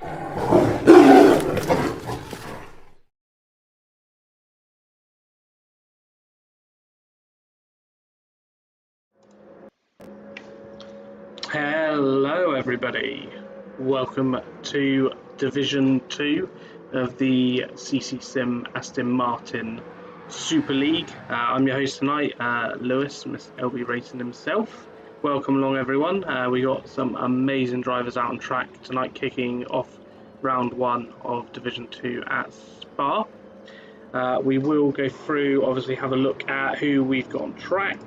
Hello everybody, welcome to Division 2 of the CC Sim Aston Martin Super League. I'm your host tonight, Lewis, Mr. LB Racing himself. Welcome along everyone. We got some amazing drivers out on track tonight, kicking off round 1 of Division 2 at Spa. We will go through, obviously have a look at who we've got on track,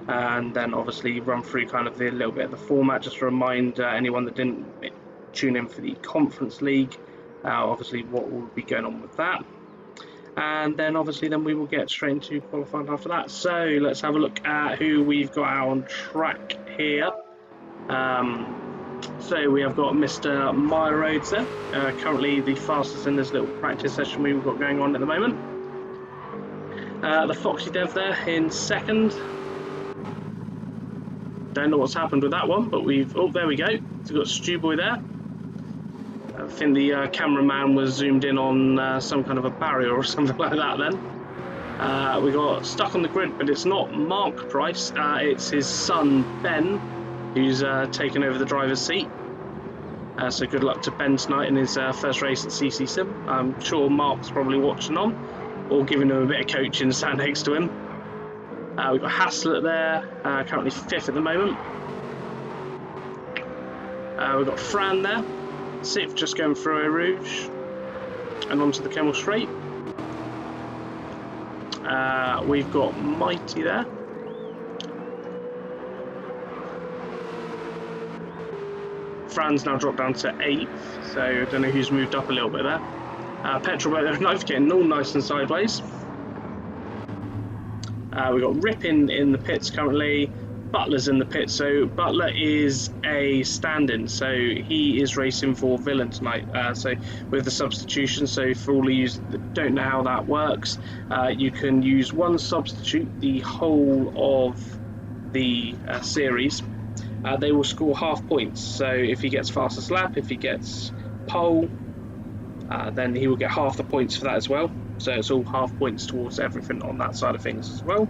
and then obviously run through kind of the little bit of the format, just to remind anyone that didn't tune in for the Conference League, obviously what will be going on with that. And then obviously then we will get straight into qualifying after that. So let's have a look at who we've got out on track here. So we have got Mr. Meyer Rhodes there, currently the fastest in this little practice session we've got going on at the moment. The Foxy Dev there in second. Don't know what's happened with that one, but oh, there we go. So we've got Stu Boy there. I think the cameraman was zoomed in on some kind of a barrier or something like that then. We got stuck on the grid, but it's not Mark Price, it's his son Ben, who's taken over the driver's seat. So good luck to Ben tonight in his first race at CC Sim. I'm sure Mark's probably watching on, or giving him a bit of coaching, sat next to him. We've got Haslett there, currently 5th at the moment. We've got Fran there, 6th, just going through Eau Rouge and onto the Kemmel Straight. We've got Mighty there. Fran's now dropped down to 8th, so I don't know who's moved up a little bit there. Petrol Boat there, 9th, getting all nice and sideways. We've got Rippin in the pits currently, Butler's in the pits, so Butler is a stand-in, so he is racing for Villain tonight, so with the substitution. So for all of you that don't know how that works, you can use one substitute the whole of the series. They will score half points, so if he gets fastest lap, if he gets pole, then he will get half the points for that as well. So it's all half points towards everything on that side of things as well.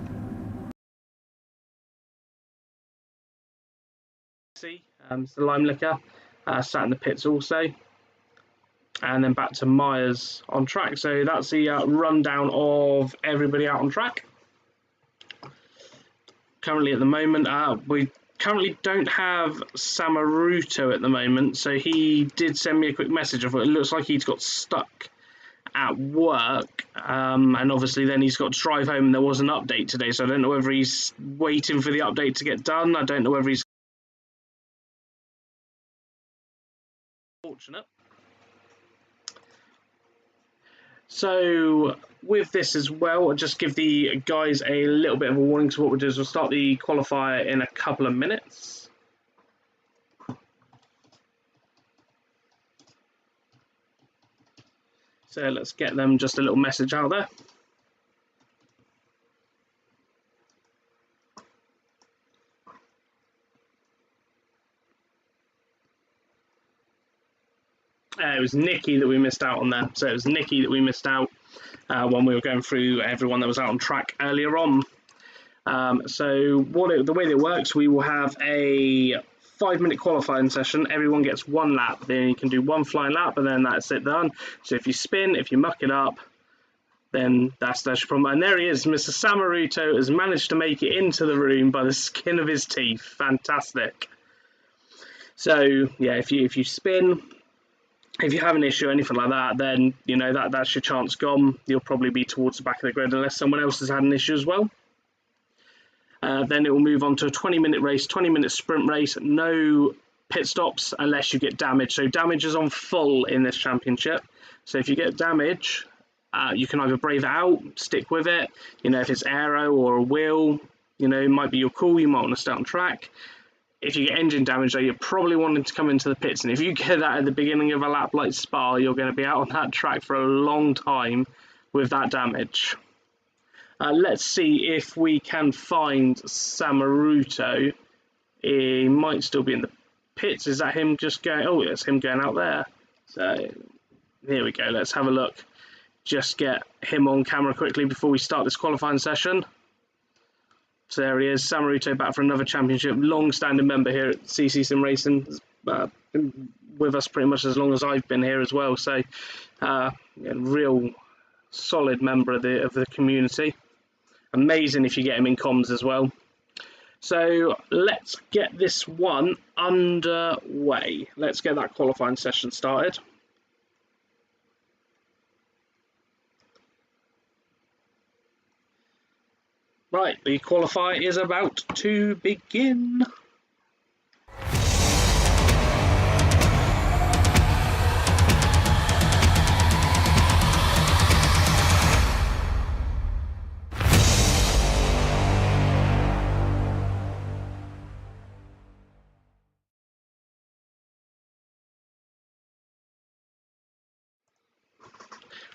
See, the Lime Liquor sat in the pits also. And then back to Myers on track. So that's the rundown of everybody out on track. Currently at the moment, we currently don't have Samaruto at the moment. So he did send me a quick message of it. It looks like he's got stuck at work, and obviously then he's got to drive home, and there was an update today, so I don't know whether he's waiting for the update to get done. I don't know whether he's fortunate. So with this as well, I'll just give the guys a little bit of a warning. So what we'll do is we'll start the qualifier in a couple of minutes. So let's get them just a little message out there. It was Nikki that we missed out on there. So it was Nikki that we missed out when we were going through everyone that was out on track earlier on. So the way that it works, we will have a 5-minute qualifying session. Everyone gets 1 lap, then you can do 1 flying lap, and then that's it done. So if you spin, if you muck it up, then that's your problem. And there he is, Mr. Samaruto has managed to make it into the room by the skin of his teeth. Fantastic. So yeah, if you spin, if you have an issue or anything like that, then you know that's your chance gone. You'll probably be towards the back of the grid unless someone else has had an issue as well. Then it will move on to a 20-minute race, 20-minute sprint race, no pit stops unless you get damage. So damage is on full in this championship. So if you get damage, you can either brave it out, stick with it. You know, if it's aero or a wheel, you know, it might be your call. You might want to stay on track. If you get engine damage, though, you're probably wanting to come into the pits. And if you get that at the beginning of a lap like Spa, you're going to be out on that track for a long time with that damage. Let's see if we can find Samaruto. He might still be in the pits. Is that him just going? Oh, it's him going out there. So here we go. Let's have a look. Just get him on camera quickly before we start this qualifying session. So there he is, Samaruto, back for another championship. Long-standing member here at CC Sim Racing. Been with us pretty much as long as I've been here as well. So yeah, real solid member of the community. Amazing if you get him in comms as well. So let's get this one underway. Let's get that qualifying session started. Right, the qualifier is about to begin.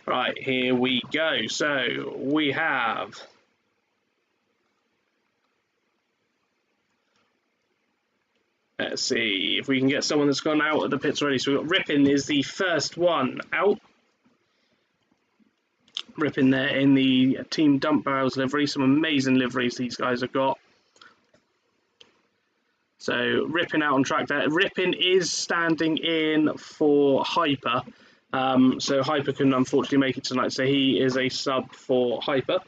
Right, here we go. So we have let's see if we can get someone that's gone out of the pits already. So we've got Rippin is the first one out. Rippin there in the Team Dump Barrels livery. Some amazing liveries these guys have got. So Rippin out on track there. Rippin is standing in for Hyper. So Hyper couldn't unfortunately make it tonight. So he is a sub for Hyper.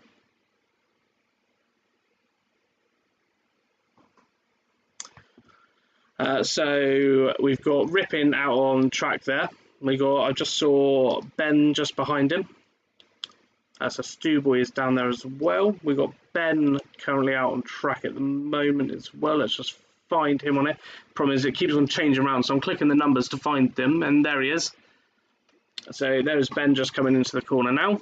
So we've got Rippin out on track there. I just saw Ben just behind him. So Stu Boy is down there as well. We've got Ben currently out on track at the moment as well. Let's just find him on it. Problem is it keeps on changing around, so I'm clicking the numbers to find them, and there he is. So there's Ben just coming into the corner now.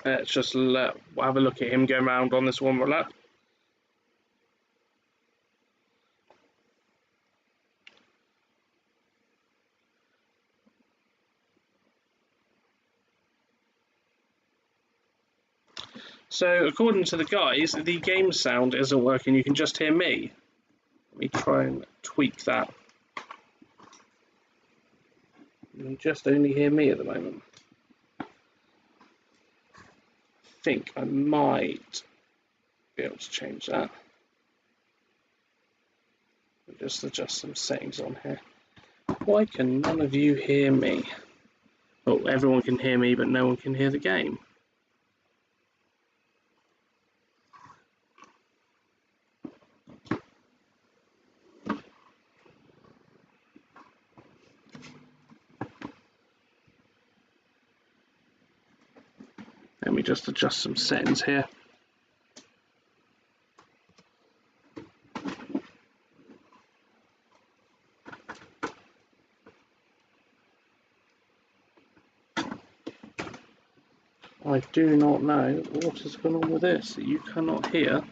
Let's just have a look at him going around on this one more lap. So according to the guys, the game sound isn't working. You can just hear me. Let me try and tweak that. You can just only hear me at the moment. I think I might be able to change that. Just adjust some settings on here. Why can none of you hear me? Oh, everyone can hear me, but no one can hear the game. Let me just adjust some settings here. I do not know what has gone on with this that you cannot hear.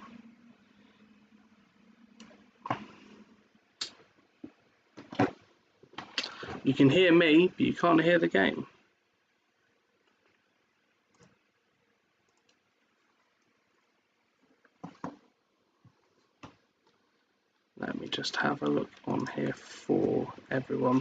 You can hear me, but you can't hear the game. Let me just have a look on here for everyone.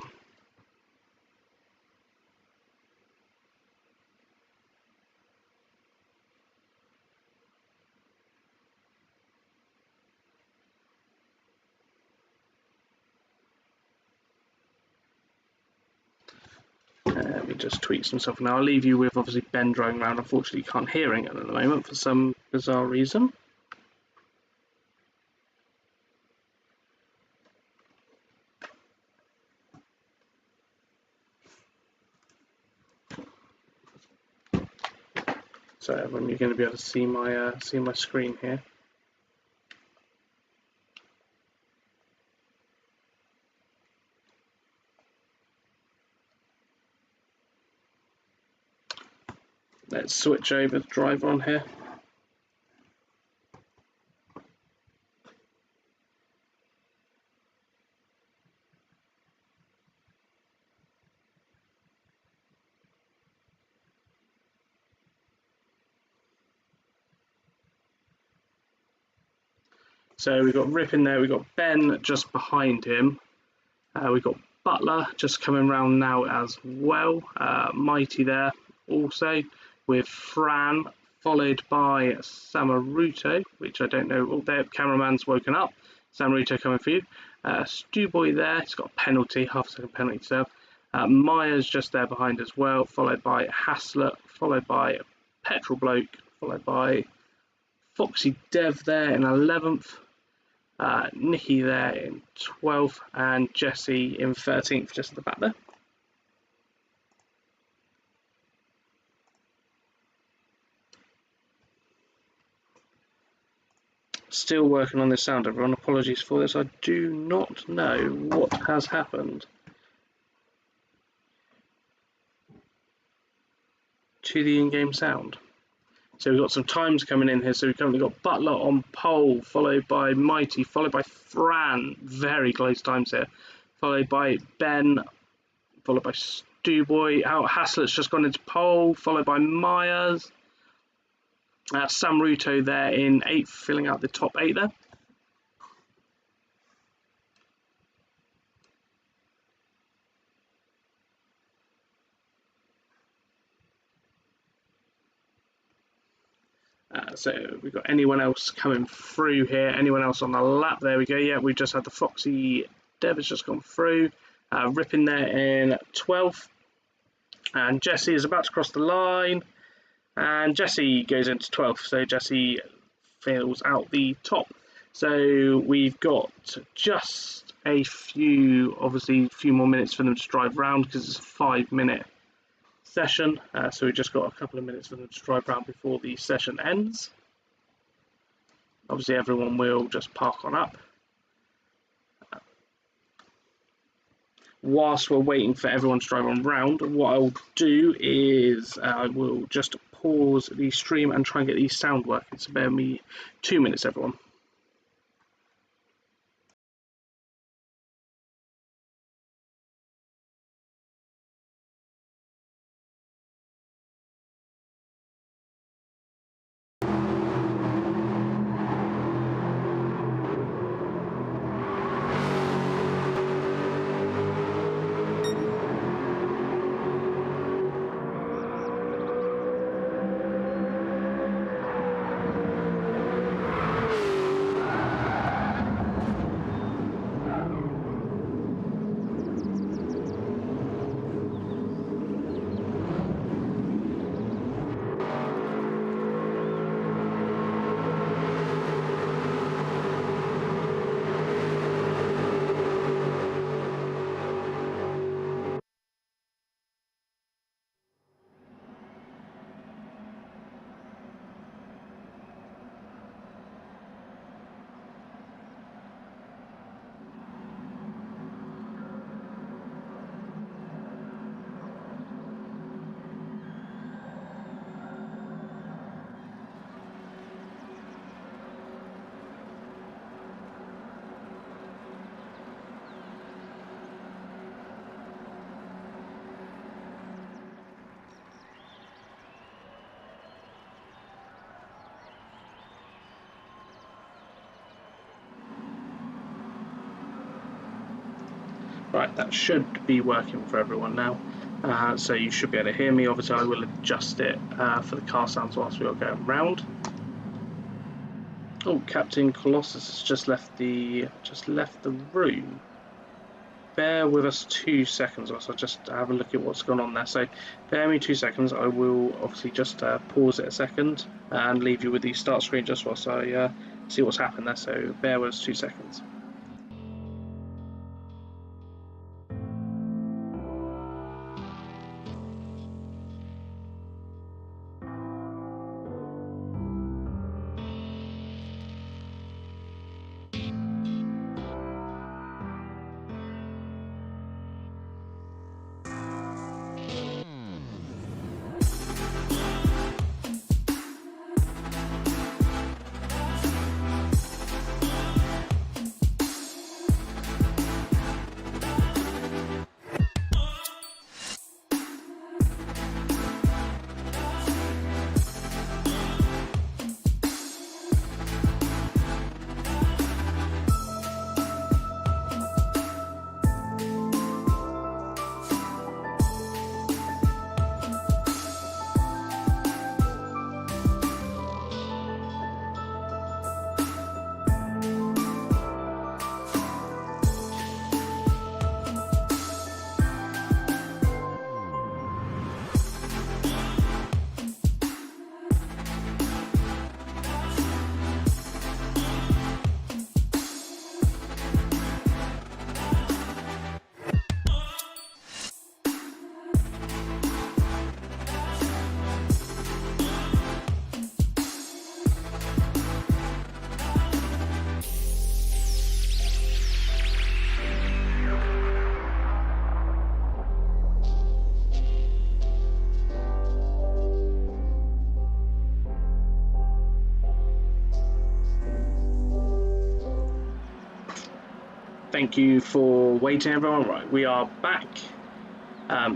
Let me just tweak some stuff. Now I'll leave you with obviously Ben driving around. Unfortunately, you can't hear it at the moment for some bizarre reason. So everyone, you're going to be able to see my screen here. Let's switch over the driver on here. So we've got Rip in there, we've got Ben just behind him. We've got Butler just coming round now as well. Mighty there also, with Fran, followed by Samaruto, which I don't know. Oh, there, cameraman's woken up. Samaruto coming for you. Stewboy there, he's got a penalty, half a second penalty to serve. Myers just there behind as well, followed by Haslett, followed by Petrol Bloke, followed by Foxy Dev there in 11th. Nicky there in 12th, and Jesse in 13th, just at the back there. Still working on this sound, everyone. Apologies for this. I do not know what has happened to the in-game sound. So we've got some times coming in here. So we've currently got Butler on pole, followed by Mighty, followed by Fran. Very close times here. Followed by Ben, followed by Stewboy. Haslett's just gone into pole, followed by Myers. Sam Ruto there in 8th, filling out the top 8 there. So we've got anyone else coming through here, anyone else on the lap. There we go. Yeah, we've just had the Foxy Dev has just gone through. Rip in there in 12th. And Jesse is about to cross the line. And Jesse goes into 12th. So Jesse fills out the top. So we've got just a few more minutes for them to drive around, because it's a 5-minute session, so we just got a couple of minutes for them to drive around before the session ends. Obviously everyone will just park on up. Whilst we're waiting for everyone to drive on round, what I'll do is I will just pause the stream and try and get the sound working. So bear with me 2 minutes, everyone. Right, that should be working for everyone now. So you should be able to hear me. Obviously, I will adjust it for the car sounds whilst we are going round. Oh, Captain Colossus has just left the room. Bear with us 2 seconds, whilst I just have a look at what's going on there. So bear me 2 seconds. I will obviously just pause it a second and leave you with the start screen just whilst I see what's happened there. So bear with us 2 seconds. Thank you for waiting, everyone. Right, we are back.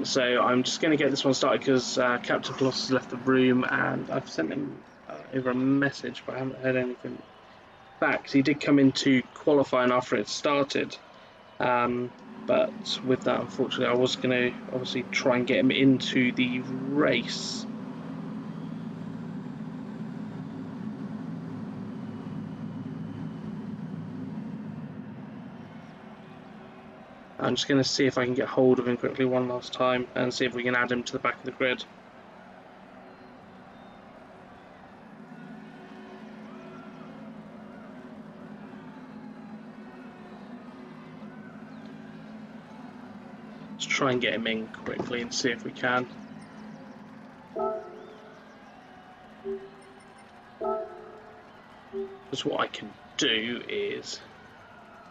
So I'm just going to get this one started because Captain Colossus left the room, and I've sent him over a message, but I haven't heard anything back. So he did come into qualifying after it started, but with that, unfortunately, I was going to obviously try and get him into the race. I'm just going to see if I can get hold of him quickly one last time and see if we can add him to the back of the grid. Let's try and get him in quickly and see if we can. Because what I can do is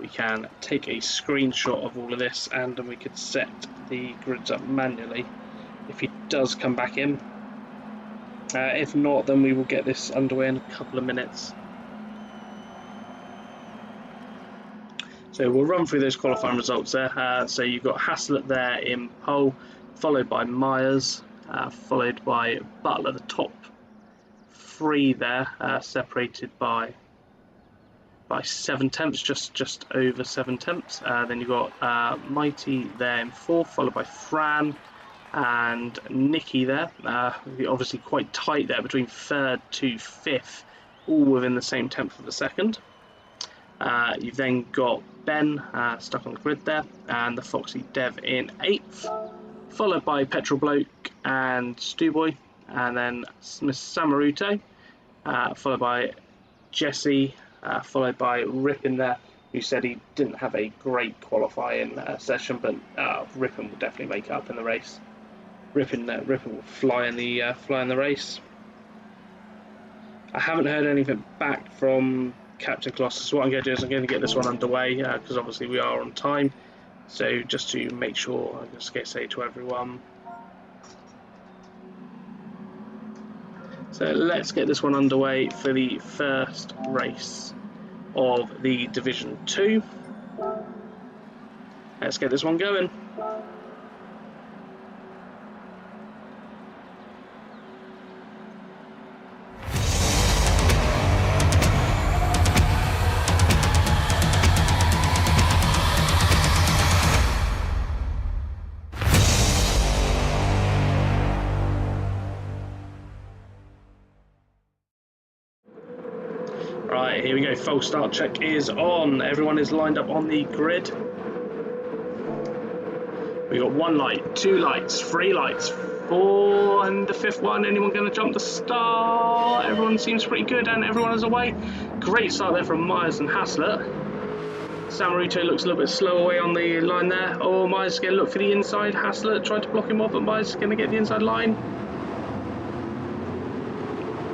we can take a screenshot of all of this, and then we could set the grids up manually if he does come back in. If not, then we will get this underway in a couple of minutes. So we'll run through those qualifying results there. So you've got Haslett there in pole, followed by Myers, followed by Butler. The top three there, separated by 7 tenths, just over 7 tenths. Then you've got Mighty there in fourth, followed by Fran and Nicky there. Obviously quite tight there between third to fifth, all within the same tenth of a second. You've then got Ben stuck on the grid there, and the Foxy Dev in eighth, followed by Petrol Bloke and Stewboy, and then Miss Samaruto, followed by Jesse, followed by Rippin there, who said he didn't have a great qualifying session, but Rippin will definitely make it up in the race. Rippin will fly in the race. I haven't heard anything back from Captain Colossus. What I'm going to do is I'm going to get this one underway because obviously we are on time. So just to make sure, I'm just going to say to everyone. So let's get this one underway for the first race of the Division 2. Let's get this one going. Right, here we go. False start check is on. Everyone is lined up on the grid. We got 1 light, 2 lights, 3 lights, 4, and the 5th one. Anyone going to jump the start? Everyone seems pretty good, and everyone is away. Great start there from Myers and Haslett. Samaruto looks a little bit slow away on the line there. Oh, Myers is going to look for the inside. Haslett tried to block him off, but Myers is going to get the inside line.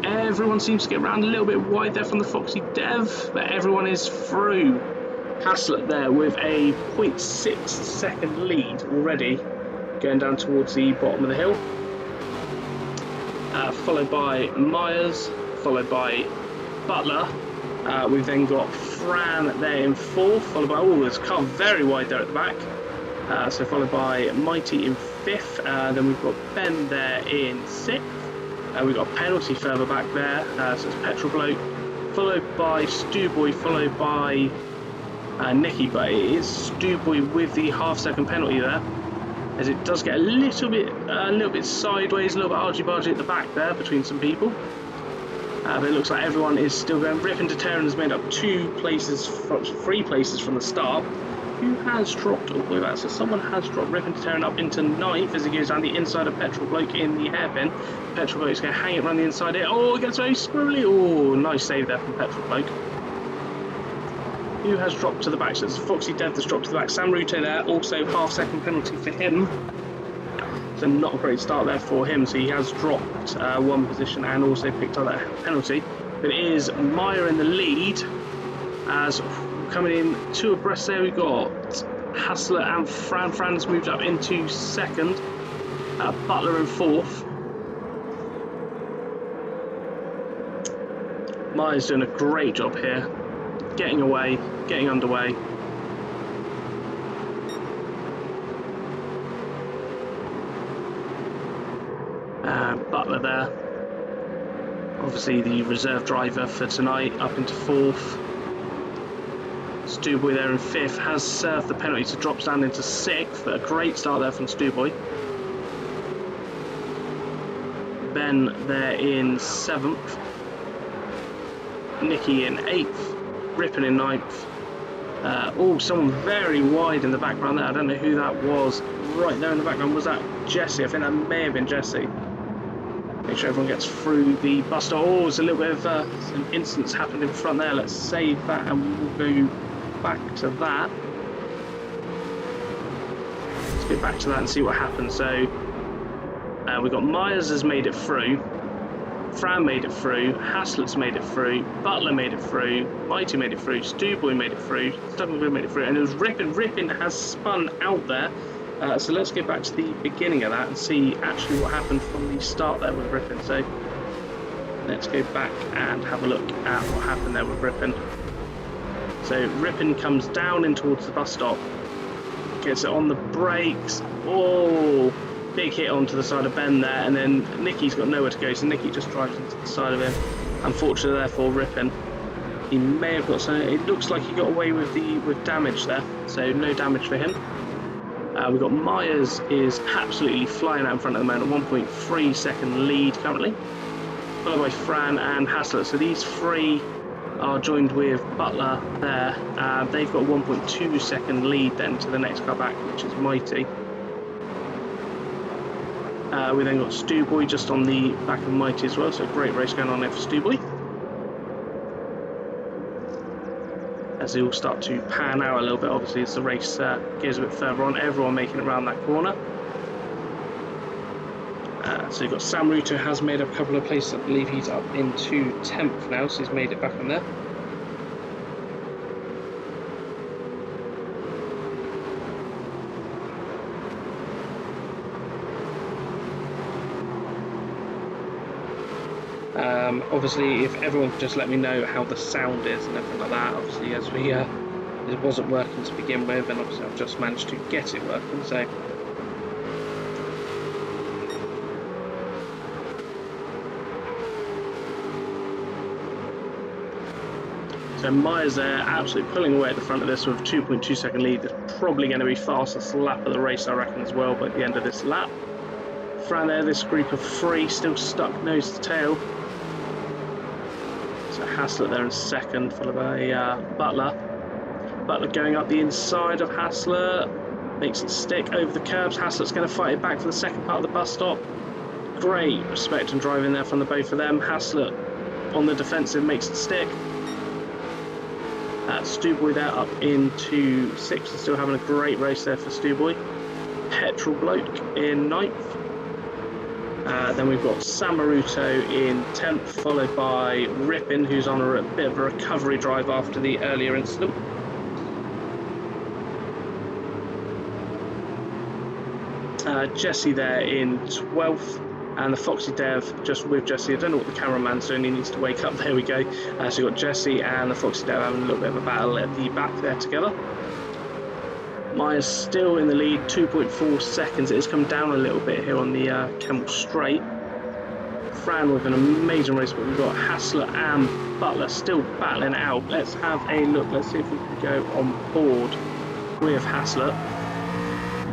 Everyone seems to get around a little bit wide there from the Foxy Dev, but everyone is through. Haslett there with a 0.6 second lead already, going down towards the bottom of the hill. Followed by Myers, followed by Butler. We've then got Fran there in fourth, followed by, oh, there's a car very wide there at the back. So followed by Mighty in fifth. Then we've got Ben there in sixth. We've got a penalty further back there, so it's Petrol Bloke, followed by Stewboy, followed by Nicky, but it is Stewboy with the half-second penalty there, as it does get a little bit sideways, a little bit argy-bargy at the back there between some people. But it looks like everyone is still going. Rippin' to Terran has made up 3 places from the start. Who has dropped all the way back? So someone has dropped Rippin' to Terran up into 9th as he goes down the inside of Petrol Bloke in the hairpin. Petrol Bloke's going to hang it around the inside here. Oh, it gets very squirrely. Oh, nice save there from Petrol Bloke. Who has dropped to the back? So it's Foxy Dev that's dropped to the back. Samaruto there, also half-second penalty for him. So not a great start there for him. So he has dropped 1 position and also picked up that penalty. But it is Meyer in the lead as coming in 2 abreast there. We've got Haslett and Fran. Fran's moved up into second. Butler in fourth. Meyer's doing a great job here, getting away, getting underway. Butler there, obviously the reserve driver for tonight, up into 4th. Stewboy there in 5th, has served the penalty to drop down into 6th, but a great start there from Stewboy. Ben there in 7th, Nicky in 8th, Rippon in 9th. Oh, someone very wide in the background there. I don't know who that was. Right there in the background, was that Jesse? I think that may have been Jesse. Make sure everyone gets through the bus stop. Oh, there's a little bit of some incidents happened in front there. Let's save that and we'll go back to that. Let's go back to that and see what happened. So we've got Myers has made it through, Fran made it through, Haslett's made it through, Butler made it through, Mighty made it through, Stewboy made it through, Stubborn made it through, and it was Rippon. Rippon has spun out there. So let's get back to the beginning of that and see actually what happened from the start there with Rippon. So let's go back and have a look at what happened there with Rippon. So Rippon comes down in towards the bus stop, gets it on the brakes. Oh, big hit onto the side of Ben there, and then Nicky's got nowhere to go, so Nicky just drives into the side of him. Unfortunately therefore Rippon, he may have got some, it looks like he got away with damage there, so no damage for him. We've got Myers is absolutely flying out in front of the man at 1.3 second lead currently, followed by Fran and Haslett. So these three are joined with Butler there. They've got a 1.2 second lead then to the next car back, which is Mighty. We then got Stewboy just on the back of Mighty as well, so a great race going on there for Stewboy. As they all start to pan out a little bit, obviously, as the race goes a bit further on, everyone making it around that corner. So you've got Sam Ruto has made up a couple of places. I believe he's up into 10th now, so he's made it back on there. Obviously, if everyone could just let me know how the sound is and everything like that, obviously, as we it wasn't working to begin with, and obviously I've just managed to get it working, so Myers there, absolutely pulling away at the front of this with a 2.2 second lead. There's probably going to be fastest lap of the race, I reckon, as well, by the end of this lap. Fran there, this group of three still stuck nose to tail. So Haslett there in second, followed by Butler. Butler going up the inside of Haslett, makes it stick over the curbs. Haslett's going to fight it back for the second part of the bus stop. Great respect and driving there from the both of them. Haslett on the defensive makes it stick. Stewboy there up into 6th, and still having a great race there for Stewboy. Petrol Bloke in 9th. Then we've got Samaruto in 10th, followed by Rippon, who's on a bit of a recovery drive after the earlier incident. Jesse there in 12th, and the Foxy Dev just with Jesse. I don't know what the cameraman's doing, he needs to wake up. There we go. So you've got Jesse and the Foxy Dev having a little bit of a battle at the back there together. Myers still in the lead, 2.4 seconds. It has come down a little bit here on the Kemmel Straight. Fran with an amazing race, but we've got Haslett and Butler still battling it out. Let's have a look. Let's see if we can go on board with Haslett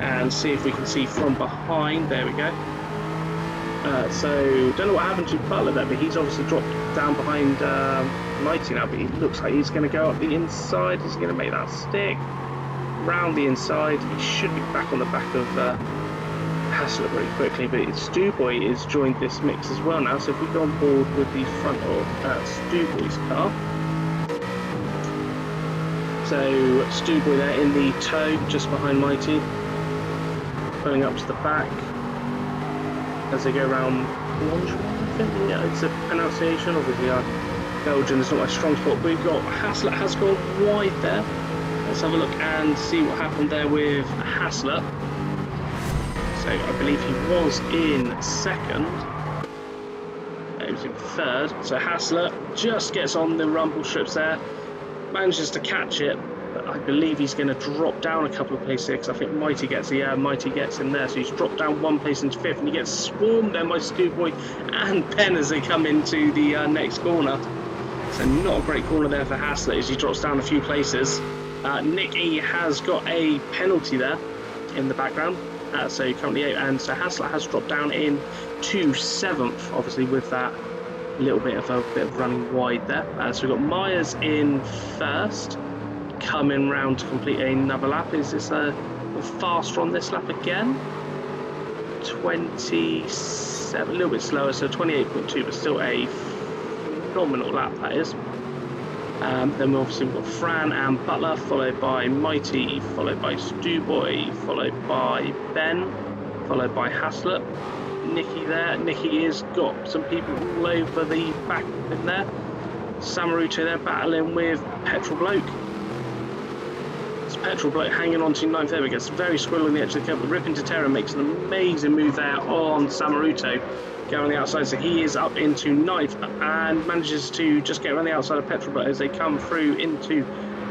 and see if we can see from behind. There we go. So, don't know what happened to Butler there, but he's obviously dropped down behind Mighty now, but he looks like he's going to go up the inside. He's going to make that stick. Round the inside, he should be back on the back of Haslett very quickly, but Stewboy is joined this mix as well now, so if we go on board with the front of Stewboy's car. So Stewboy there in the tow, just behind Mighty, pulling up to the back as they go around Blanche, I think, yeah, it's a pronunciation, obviously Belgian is not my strong spot, but we've got Haslett has gone wide there. Let's have a look and see what happened there with Haslett. So I believe he was in second. He was in third. So Haslett just gets on the rumble strips there, manages to catch it, I believe he's going to drop down a couple of places because I think Mighty gets him there. So he's dropped down one place into 5th, and he gets swarmed then by Stewboy and Ben as they come into the next corner. So not a great corner there for Haslett as he drops down a few places. Nicky has got a penalty there in the background, so currently 8, and so Haslett has dropped down in to 7th, obviously with that little bit of running wide there. So we've got Myers in 1st, coming round to complete another lap. Is this a faster on this lap again? 27, a little bit slower, so 28.2, but still a phenomenal lap that is. Then we've got Fran and Butler, followed by Mighty, followed by Stewboy, followed by Ben, followed by Haslett. Nicky there. Nicky has got some people all over the back in there. Samaruto there battling with Petrol Bloke. It's Petrol Bloke hanging on to 9th. There we go. It's very squirrel on the edge of the curb. Rip into Terra makes an amazing move there on Samaruto. Going on the outside, so he is up into 9th and manages to just get around the outside of Petrol Bloke as they come through into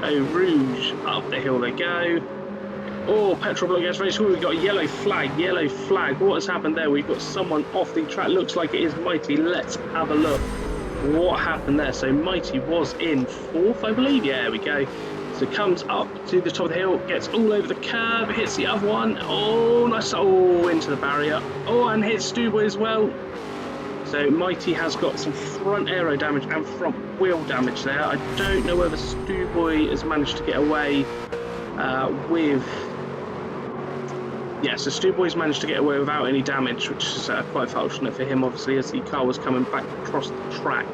Eau Rouge. Up the hill they go. Oh, Petrol Bloke gets very sure. We've got a yellow flag. What has happened there? We've got someone off the track. Looks like it is Mighty. Let's have a look. What happened there? So Mighty was in 4th, I believe. Yeah, there we go. So comes up to the top of the hill, gets all over the curb, hits the other one. Oh, nice. Oh, into the barrier. Oh, and hits Stewboy as well. So Mighty has got some front aero damage and front wheel damage there. I don't know whether Stewboy has managed to get away with... Yeah, so Stewboy's managed to get away without any damage, which is quite fortunate for him, obviously, as the car was coming back across the track.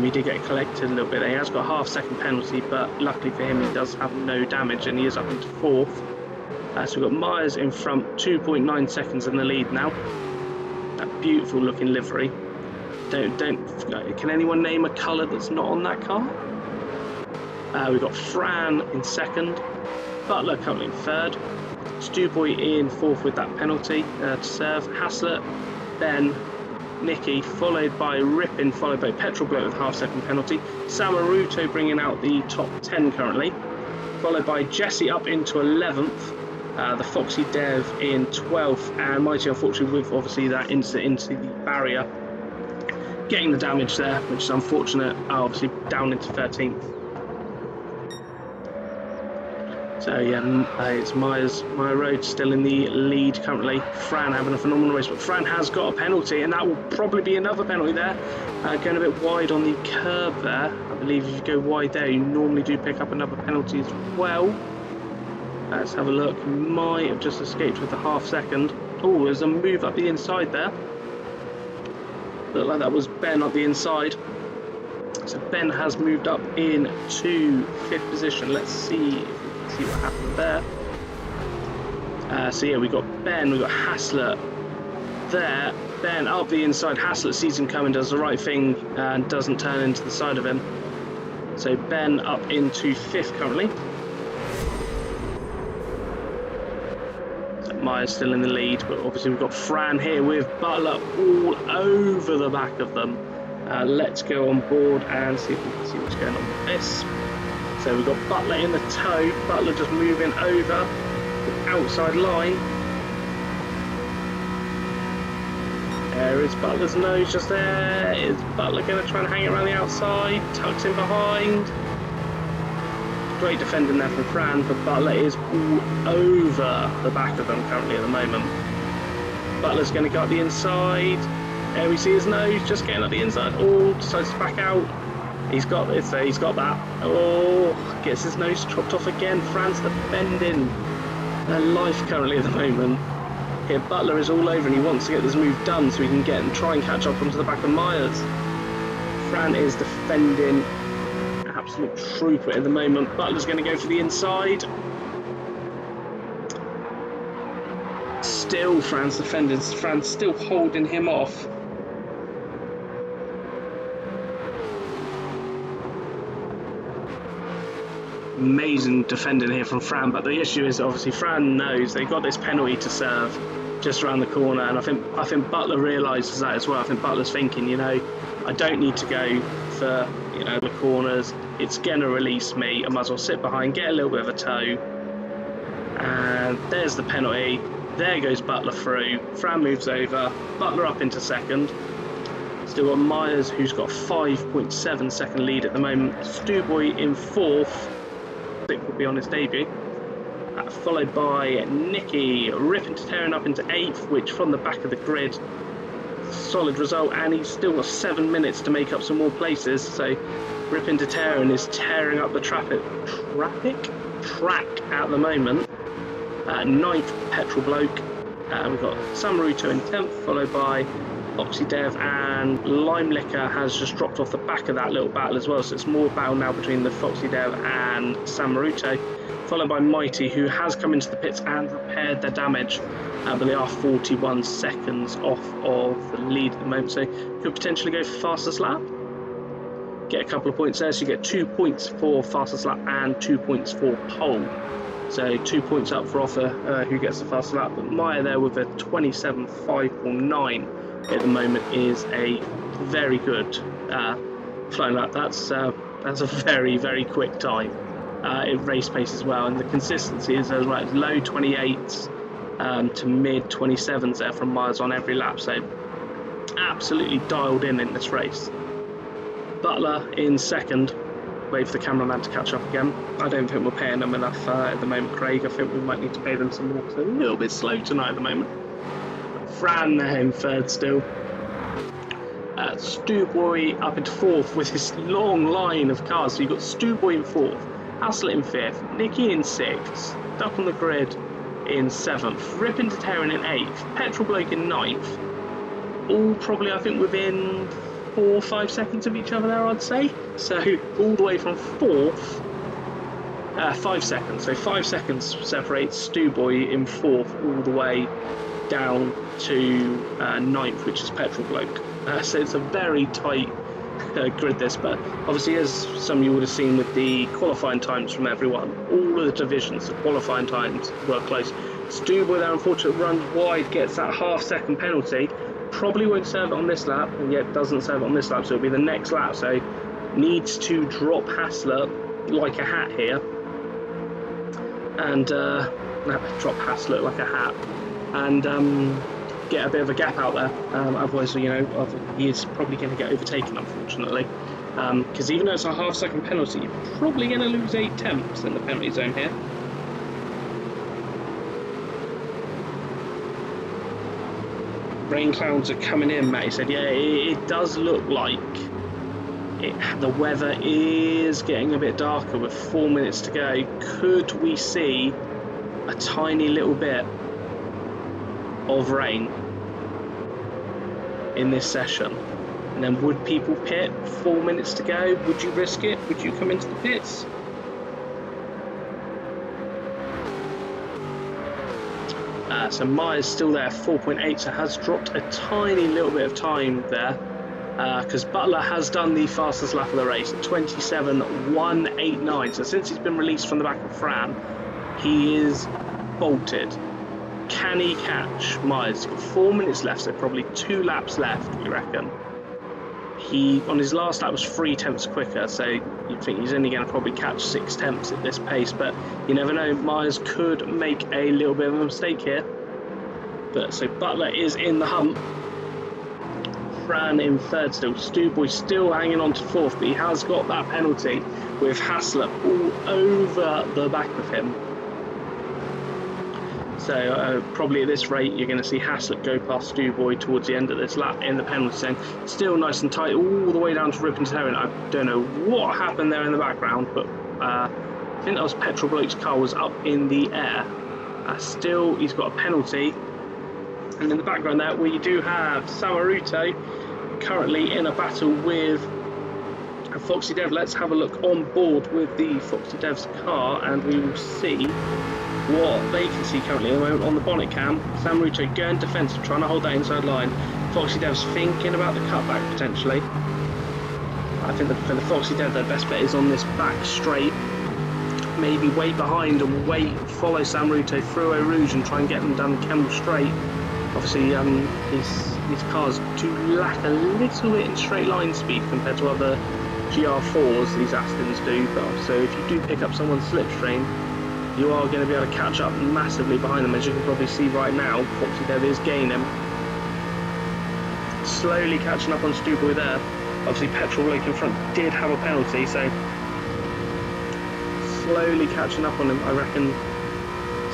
He did get collected a little bit. He has got a half-second penalty, but luckily for him, he does have no damage, and he is up into 4th. So we've got Myers in front, 2.9 seconds in the lead now. That beautiful looking livery. Can anyone name a colour that's not on that car? We've got Fran in 2nd, Butler currently in 3rd, Stewboy in 4th with that penalty to serve, Haslett, Ben, Nicky, followed by Rippin, followed by Petrol Bloke with half-second penalty, Samaruto bringing out the top 10 currently, followed by Jesse up into 11th, the Foxy Dev in 12th, and Mighty, unfortunately, with obviously that incident into the barrier, getting the damage there, which is unfortunate, obviously down into 13th. So yeah, it's Meyer Road still in the lead currently. Fran having a phenomenal race, but Fran has got a penalty, and that will probably be another penalty there. Going a bit wide on the curb there. I believe if you go wide there, you normally do pick up another penalty as well. Let's have a look. Might have just escaped with a half-second. Oh, there's a move up the inside there. Looked like that was Ben up the inside. So Ben has moved up into 5th position. Let's see what happened there. So yeah, we've got Ben, we've got Haslett there. Ben up the inside. Haslett sees him coming, does the right thing, and doesn't turn into the side of him. So Ben up into 5th currently. So Myers still in the lead, but obviously we've got Fran here with Butler all over the back of them. Let's go on board and see if we can see what's going on with this. So we've got Butler in the tow, Butler just moving over the outside line. There is Butler's nose just there. Is Butler going to try and hang it around the outside? Tucks in behind. Great defending there from Fran, but Butler is all over the back of them currently at the moment. Butler's going to go up the inside. There we see his nose just getting up the inside. Oh, decides to back out. He's got it, so he's got that. Oh, gets his nose chopped off again. Fran's defending their life currently at the moment. Here, Butler is all over and he wants to get this move done so he can get and try and catch up onto the back of Myers. Fran is defending, absolute trooper at the moment. Butler's going to go for the inside. Still, Fran's defending. Fran's still holding him off. Amazing defending here from Fran, but the issue is obviously Fran knows they got this penalty to serve just around the corner, and I think Butler realises that as well. I think Butler's thinking, you know, I don't need to go for, you know, the corners. It's gonna release me. I might as well sit behind, get a little bit of a tow. And there's the penalty. There goes Butler through. Fran moves over. Butler up into second. Still got Myers, who's got 5.7 second lead at the moment. Stuboy in fourth. I think will be on his debut. Followed by Nicky, ripping to tearing up into eighth, which from the back of the grid, solid result, and he's still got 7 minutes to make up some more places. So ripping to tearing is tearing up the track at the moment. Ninth, Petrol Bloke. We've got Samaruto in 10th, followed by Foxy Dev, and Lime Liquor has just dropped off the back of that little battle as well, so it's more battle now between the Foxy Dev and Samaruto, followed by Mighty, who has come into the pits and repaired their damage, but they are 41 seconds off of the lead at the moment, so could potentially go for fastest lap. Get a couple of points there, so you get 2 points for fastest lap and 2 points for pole. So 2 points up for Offer, who gets the fastest lap, but Maya there with a 27.549 at the moment is a very good flying lap. That's a very, very quick time in race pace as well, and the consistency is as right, low 28s to mid 27s there from Myers on every lap, so absolutely dialed in this race. Butler in second. Wait for the cameraman to catch up again. I don't think we're paying them enough at the moment, Craig. I think we might need to pay them some more. So a little bit slow tonight at the moment. Fran there in third still. Stuboy up into fourth with this long line of cars. So you've got Stuboy in fourth, Haslett in fifth, Nicky in sixth, Duck on the Grid in seventh, Ripping to Tearing in eighth, Petrol Bloke in ninth. All probably, I think, within 4 or 5 seconds of each other there, I'd say. So all the way from fourth, 5 seconds. So 5 seconds separates Stuboy in fourth all the way down to ninth, which is Petrol Bloke. So it's a very tight grid this, but obviously, as some of you would have seen with the qualifying times from everyone, all of the divisions, the qualifying times were close. Stuboy there, unfortunately, runs wide, gets that half-second penalty. Probably won't serve it on this lap, and yet doesn't serve it on this lap, so it'll be the next lap. So needs to drop Hassler like a hat here, and drop Hassler like a hat, and get a bit of a gap out there. Otherwise, you know, he is probably going to get overtaken, unfortunately, because even though it's a half-second penalty, you're probably going to lose 8 tenths in the penalty zone here. Rain clouds are coming in, Matty said. Yeah, it does look like the weather is getting a bit darker with 4 minutes to go. Could we see a tiny little bit of rain in this session? And then would people pit 4 minutes to go? Would you risk it? Would you come into the pits? So Myers still there, 4.8, so has dropped a tiny little bit of time there, because Butler has done the fastest lap of the race at 27.189. So since he's been released from the back of Fran, he is bolted. Can he catch Myers? He's got 4 minutes left, so probably 2 laps left, we reckon. He, on his last lap, was 3 tenths quicker, so you'd think he's only going to probably catch 6 tenths at this pace, but you never know, Myers could make a little bit of a mistake here. But so Butler is in the hunt. Fran in third still. Stuboy still hanging on to fourth, but he has got that penalty with Hassler all over the back of him. So probably at this rate, you're going to see Haslett go past Stuboy towards the end of this lap in the penalty zone. Still nice and tight all the way down to Ripping to Tearing. I don't know what happened there in the background, but I think that was Petrol Bloke's car was up in the air. Still, he's got a penalty. And in the background there, we do have Samaruto currently in a battle with Foxy Dev. Let's have a look on board with the Foxy Dev's car, and we will see what they can see currently at the moment on the bonnet cam. Samaruto going defensive, trying to hold that inside line. Foxy Dev's thinking about the cutback potentially. I think that for the Foxy Dev, their best bet is on this back straight. Maybe wait behind and follow Samaruto through Eau Rouge and try and get them down Kemmel Straight. Obviously, his cars do lack a little bit in straight line speed compared to other GR4s, these Astons do, but so if you do pick up someone's slipstream, you are going to be able to catch up massively behind them, as you can probably see right now. Foxy Dev is gaining. Slowly catching up on Stuboy there. Obviously Petrol Bloke in front did have a penalty, so slowly catching up on him. I reckon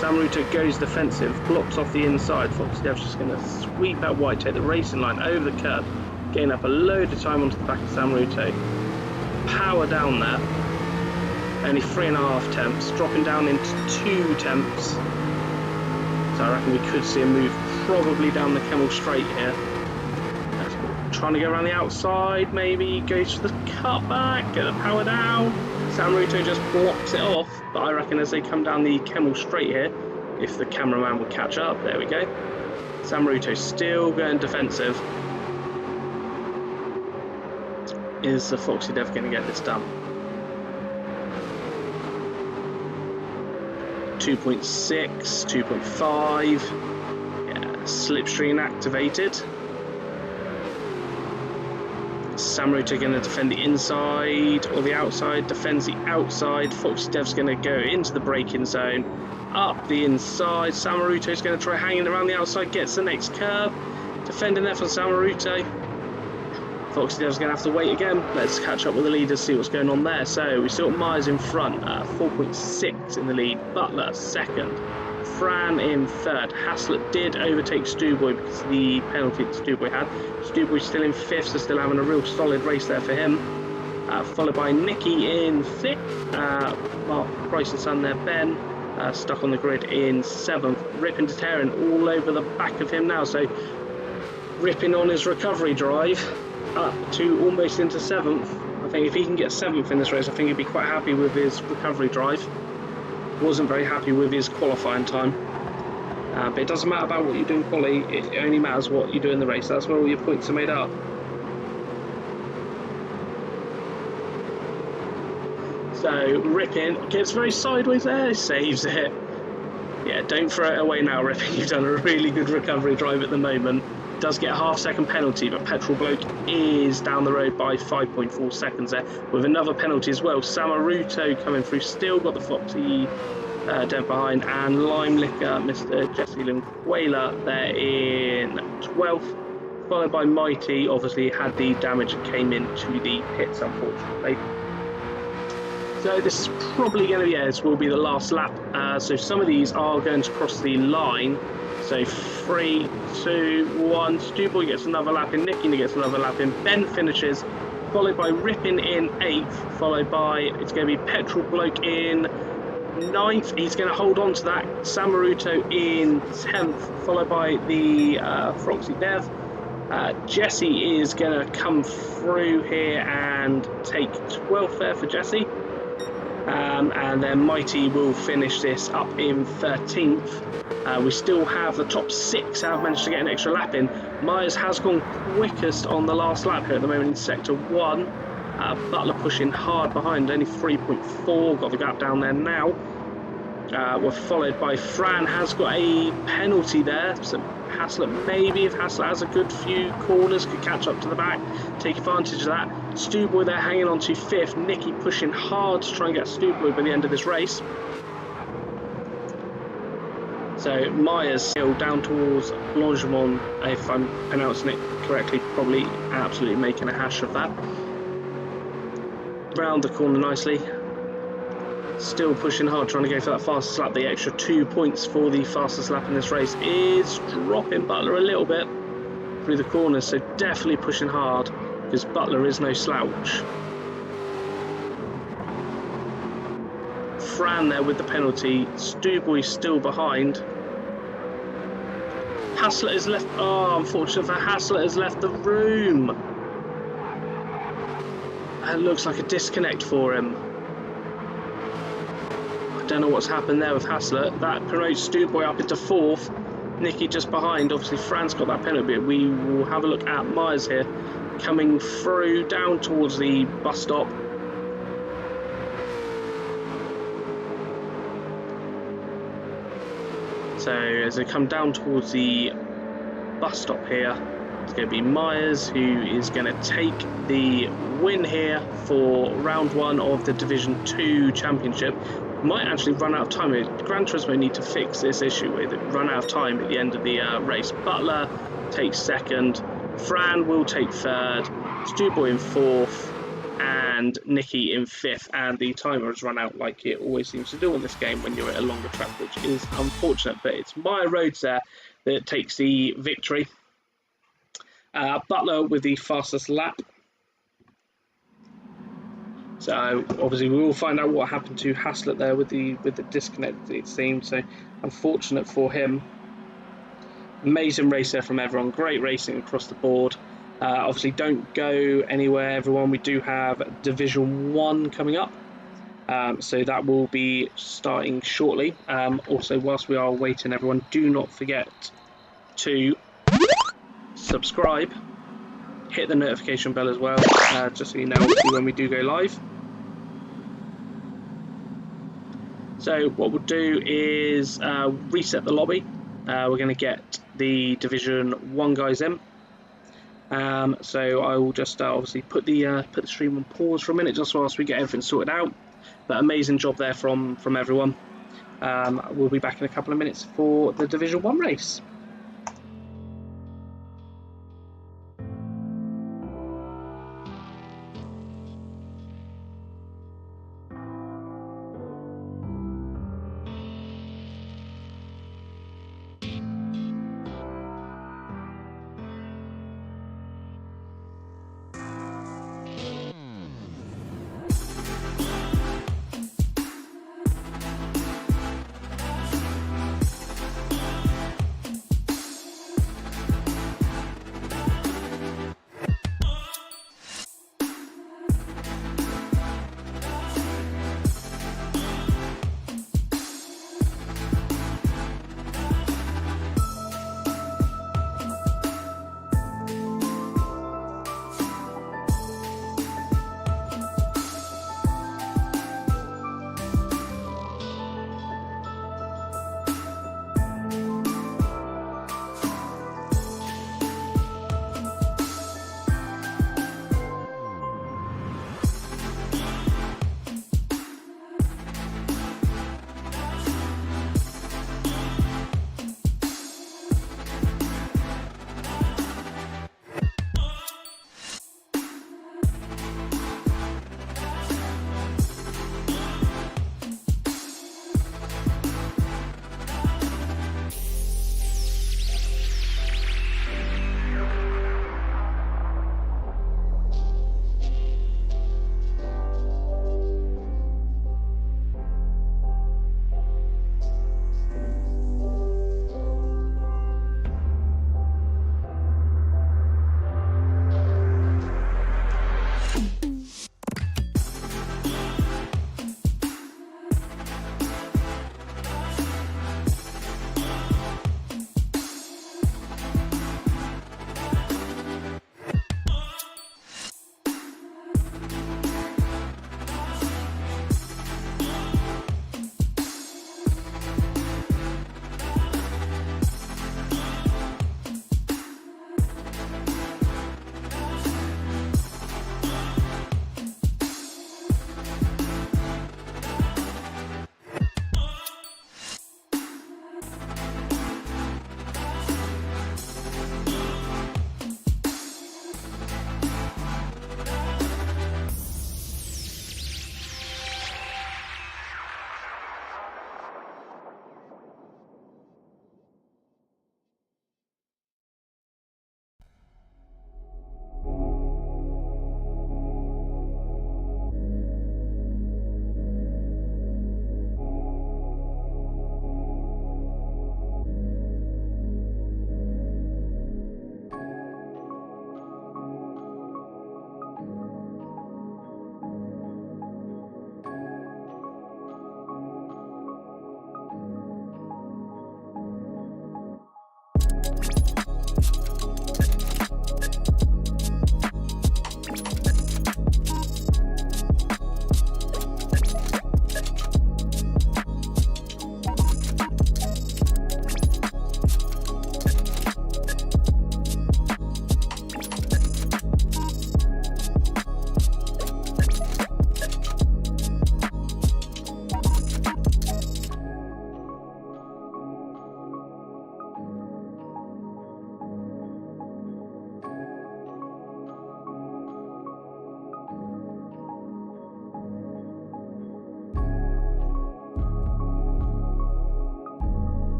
Samaruto goes defensive, blocks off the inside. Foxy Dev's just going to sweep that wide, take the racing line over the curb, gain up a load of time onto the back of Samaruto. Power down there. Only 3.5 temps, dropping down into 2 temps. So I reckon we could see a move probably down the Kemmel Straight here. Trying to go around the outside, maybe goes for the cutback, get the power down. Samaruto just blocks it off, but I reckon as they come down the Kemmel Straight here, if the cameraman would catch up, there we go. Samaruto still going defensive. Is the Foxy Dev going to get this done? 2.6, 2.5, yeah, slipstream activated. Samaruto going to defend the inside or the outside, defends the outside. Foxy Dev's going to go into the braking zone, up the inside. Samaruto's going to try hanging around the outside, gets the next curb, defending there for Samaruto. Foxy Dev's going to have to wait again. Let's catch up with the leaders, see what's going on there. So we still got Myers in front, 4.6 in the lead. Butler second. Fran in third. Haslett did overtake Stuboy because of the penalty that Stuboy had. Stuboy still in fifth, so still having a real solid race there for him. Followed by Nicky in sixth. Mark Price's son there, Ben, stuck on the grid in seventh. Ripping to Terran all over the back of him now. So ripping on his recovery drive up to almost into seventh. I think if he can get seventh in this race, I think he'd be quite happy with his recovery drive. Wasn't very happy with his qualifying time, but it doesn't matter about what you do in quali, it only matters what you do in the race. That's where all your points are made up. So Rippin gets very sideways there, saves it. Yeah, don't throw it away now, Rippin. You've done a really good recovery drive at the moment. Does get a half-second penalty, but Petrol Bloke is down the road by 5.4 seconds there, with another penalty as well. Samaruto coming through, still got the Foxy Dev behind, and Lime Liquor, Mr. Jesse Linquela there in 12th, followed by Mighty. Obviously had the damage that came into the pits, unfortunately. So this is probably going to be, this will be the last lap. So some of these are going to cross the line. So 3, 2, 1, Stuboy gets another lap in, Nicky gets another lap in, Ben finishes, followed by Rippin in 8th, followed by, it's going to be Petrol Bloke in 9th, he's going to hold on to that, Samaruto in 10th, followed by the Foxy Dev. Jesse is going to come through here and take 12th there for Jesse. And then Mighty will finish this up in 13th. We still have the top 6 have managed to get an extra lap in. Myers has gone quickest on the last lap here at the moment in sector 1. Butler pushing hard behind, only 3.4, got the gap down there now. We're followed by Fran, has got a penalty there, so Haslett, maybe if Haslett has a good few corners, could catch up to the back, take advantage of that. Stuboy there hanging on to 5th, Nicky pushing hard to try and get Stuboy by the end of this race. So Myers still down towards Longement, if I'm pronouncing it correctly, probably absolutely making a hash of that. Round the corner nicely. Still pushing hard, trying to go for that fastest lap. The extra 2 points for the fastest lap in this race is dropping Butler a little bit through the corners, so definitely pushing hard because Butler is no slouch. Fran there with the penalty. Stuboy still behind. Haslett has left. Oh, unfortunate for Haslett has left the room. It looks like a disconnect for him. I don't know what's happened there with Haslett. That promotes Stuboy up into 4th. Nicky just behind. Obviously, Fran's got that penalty. We will have a look at Myers here, coming through down towards the bus stop. So as they come down towards the bus stop here, It's going to be Myers who is going to take the win here for round 1 of the Division 2 Championship. Might actually run out of time. Gran Turismo need to fix this issue with it. Run out of time at the end of the race. Butler takes 2nd. Fran will take 3rd. Stewboy in 4th. And Nicky in 5th. And the timer has run out like it always seems to do on this game when you're at a longer track, which is unfortunate. But it's Meyer Rhodes there that takes the victory. Butler with the fastest lap. So obviously we will find out what happened to Haslett there with the disconnect, it seemed. So unfortunate for him. Amazing race there from everyone. Great racing across the board. Obviously don't go anywhere, everyone. We do have Division 1 coming up. So that will be starting shortly. Also, whilst we are waiting, everyone, do not forget to subscribe. Hit the notification bell as well, just so you know when we do go live. So what we'll do is reset the lobby. We're going to get the Division 1 guys in. So I will just obviously put the stream on pause for a minute just whilst we get everything sorted out. But amazing job there from everyone. We'll be back in a couple of minutes for the Division 1 race.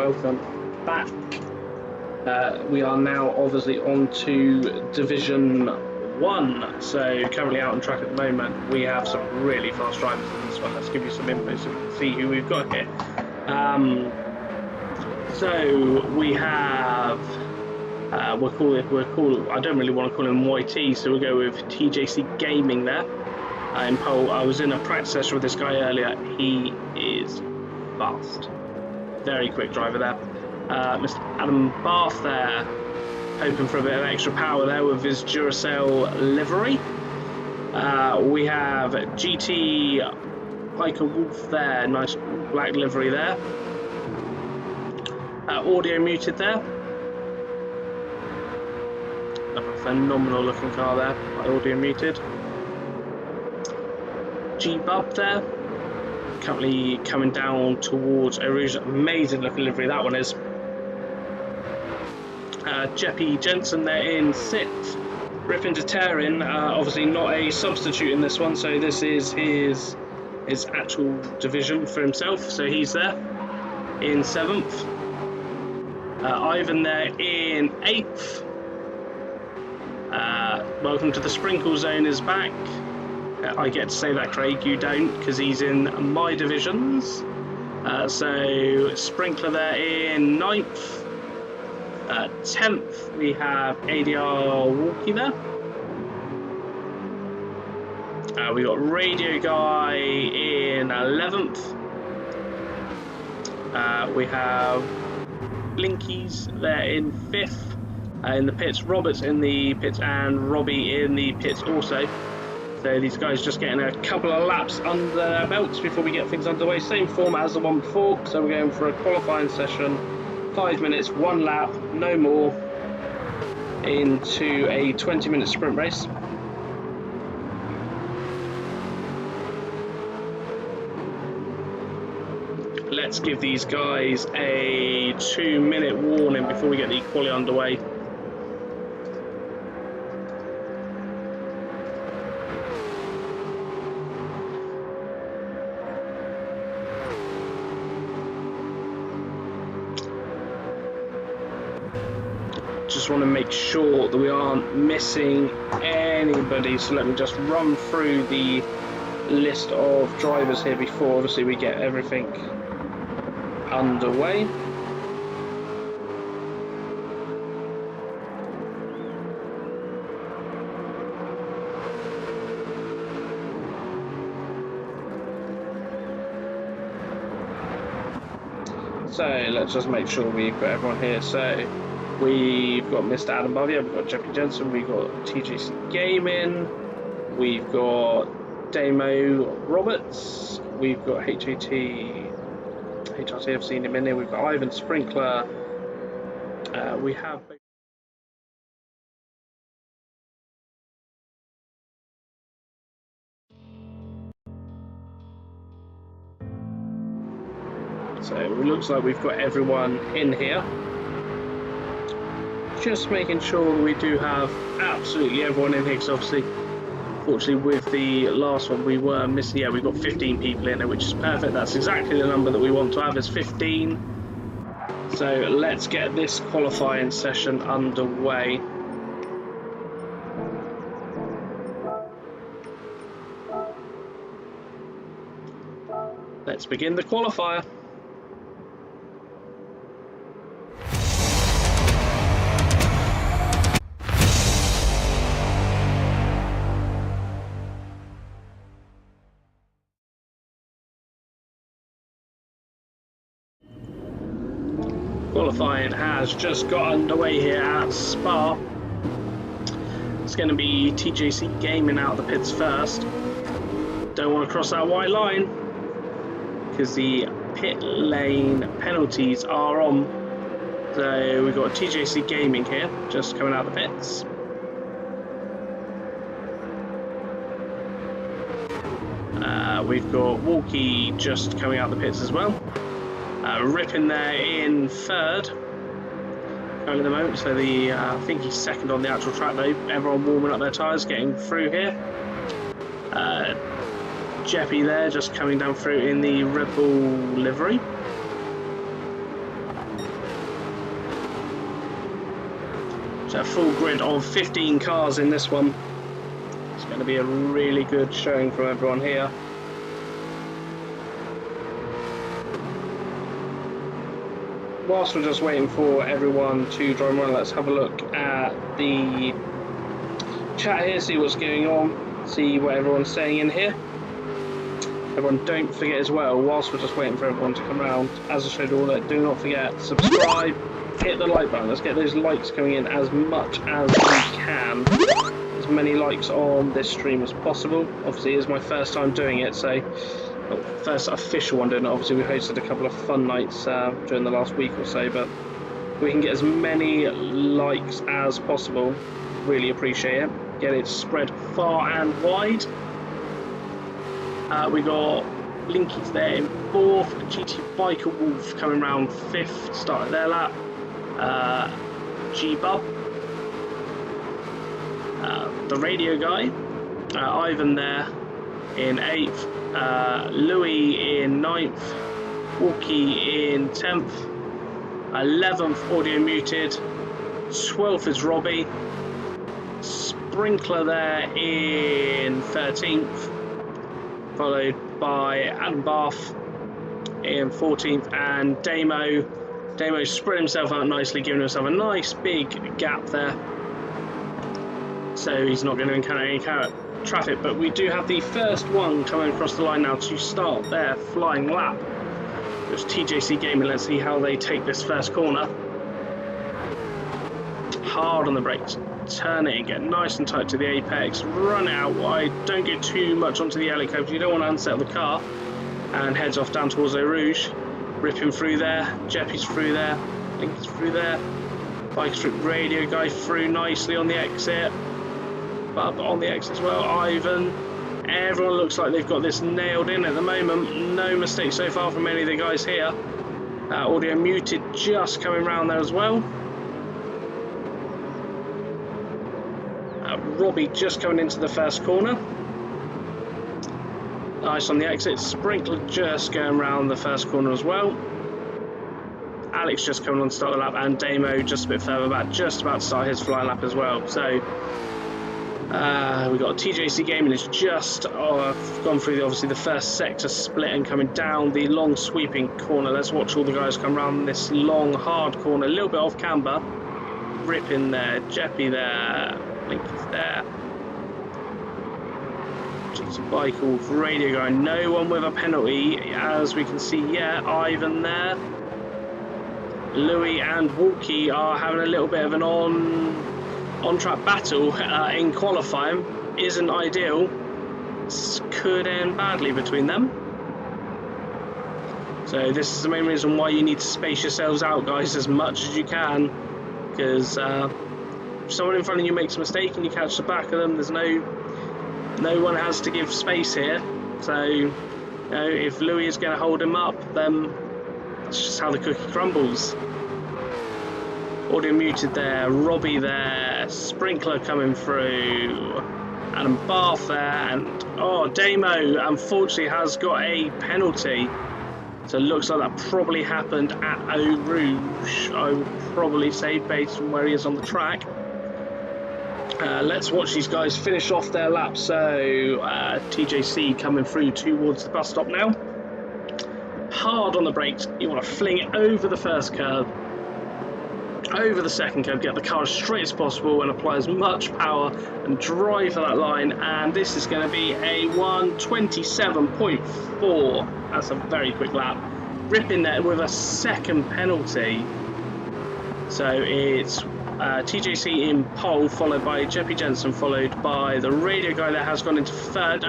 welcome back. We are now obviously on to Division 1. So currently out on track at the moment, we have some really fast drivers in this one. Let's give you some info so we can see who we've got here. So we have, we'll call, I don't really want to call him YT, so we'll go with TJC Gaming there. In pole, I was in a practice session with this guy earlier. He is fast. Very quick driver there. Mr. Adam Bath there, hoping for a bit of extra power there with his Duracell livery. We have GT Piker Wolf there, nice black livery there. Audio muted there. A phenomenal looking car there, audio muted. G-Bub there, currently coming down towards Erosion. Amazing looking livery that one is. Jeppy Jensen there in 6th. Ripping to Tearing, obviously not a substitute in this one, so this is his actual division for himself, so he's there in 7th. Ivan there in 8th. Welcome to the Sprinkle Zone is back. I get to say that, Craig, you don't, because he's in my divisions. So Sprinkler there in 9th. 10th we have ADR Walkie there. We got Radio Guy in 11th. We have Blinkies there in 5th. In the pits, Roberts in the pits and Robbie in the pits also. So these guys just getting a couple of laps under their belts before we get things underway. Same form as the one before, so we're going for a qualifying session. 5 minutes, 1 lap, no more, into a 20-minute sprint race. Let's give these guys a 2-minute warning before we get the quali underway. Just want to make sure that we aren't missing anybody, so let me just run through the list of drivers here before obviously we get everything underway. So let's just make sure we've got everyone here. So we've got Mr. Adam Bovia, we've got Jeppy Jensen, we've got TJC Gaming, we've got Damo Roberts, we've got HRT, I've seen him in there, we've got Ivan Sprinkler, we have... So it looks like we've got everyone in here. Just making sure we do have absolutely everyone in here, because obviously, fortunately with the last one we were missing, yeah, we've got 15 people in there, which is perfect. That's exactly the number that we want to have, is 15. So let's get this qualifying session underway. Let's begin the qualifier. Qualifying has just got underway here at Spa. It's going to be TJC Gaming out of the pits first. Don't want to cross that white line because the pit lane penalties are on. So we've got TJC Gaming here just coming out of the pits. We've got Walkie just coming out the pits as well. Ripping there in 3rd currently at the moment, so I think he's 2nd on the actual track though. Everyone warming up their tyres, getting through here. Jeppy there just coming down through in the Red Bull livery. So a full grid of 15 cars in this one. It's going to be a really good showing from everyone here. Whilst we're just waiting for everyone to drive around, let's have a look at the chat here, see what's going on, see what everyone's saying in here. Everyone, don't forget as well, whilst we're just waiting for everyone to come around, as I showed all that, do not forget, subscribe, hit the like button. Let's get those likes coming in as much as we can. As many likes on this stream as possible. Obviously, it's my first time doing it, so first official one doing it. Obviously, we hosted a couple of fun nights during the last week or so, but we can get as many likes as possible. Really appreciate it. Get it spread far and wide. We got Blinky's there in 4th, GT Biker Wolf coming round 5th, started their lap. G-Bub, the radio guy, Ivan there in 8th, Louis in 9th, Walkie in 10th, 11th Audio Muted, 12th is Robbie, Sprinkler there in 13th, followed by Adam Bath in 14th, and Damo spread himself out nicely, giving himself a nice big gap there, so he's not going to encounter any traffic. But we do have the first one coming across the line now to start their flying lap. It's TJC Gaming. Let's see how they take this first corner. Hard on the brakes, turn it and get nice and tight to the apex, run out wide, don't get too much onto the alley curve, you don't want to unsettle the car, and heads off down towards Eau Rouge. Ripping through there, Jeppy's through there, Lincoln's through there, Bike Strip Radio guy through nicely on the exit, Bub on the exit as well, Ivan. Everyone looks like they've got this nailed in at the moment, no mistakes so far from any of the guys here. Audio Muted just coming round there as well. Robbie just coming into the first corner. Nice on the exit. Sprinkler just going around the first corner as well. Alex just coming on to start the lap, and Damo just a bit further back, just about to start his fly lap as well. So we've got TJC Gaming has just gone through obviously the first sector split and coming down the long sweeping corner. Let's watch all the guys come around this long hard corner, a little bit off camber. Ripping there, Jeppy there, Linky's there. GT Bike Wolf Radio guy, no one with a penalty as we can see yet. Ivan there, Louis and Walkie are having a little bit of an on-track battle in qualifying. Isn't ideal, could end badly between them, so this is the main reason why you need to space yourselves out, guys, as much as you can, because if someone in front of you makes a mistake and you catch the back of them, there's no one has to give space here. So, you know, if Louis is going to hold him up, then that's just how the cookie crumbles. Audio Muted there, Robbie there, Sprinkler coming through, Adam Bath there, and Damo unfortunately has got a penalty. So it looks like that probably happened at Eau Rouge, I would probably say, based on where he is on the track. Let's watch these guys finish off their lap. So TJC coming through towards the bus stop now. Hard on the brakes, you want to fling it over the first curve, over the second curve, get the car as straight as possible and apply as much power and drive for that line, and this is going to be a 1:27.4. That's a very quick lap. Ripping there with a second penalty. So it's TJC in pole, followed by Jeppy Jensen, followed by the radio guy that has gone into third.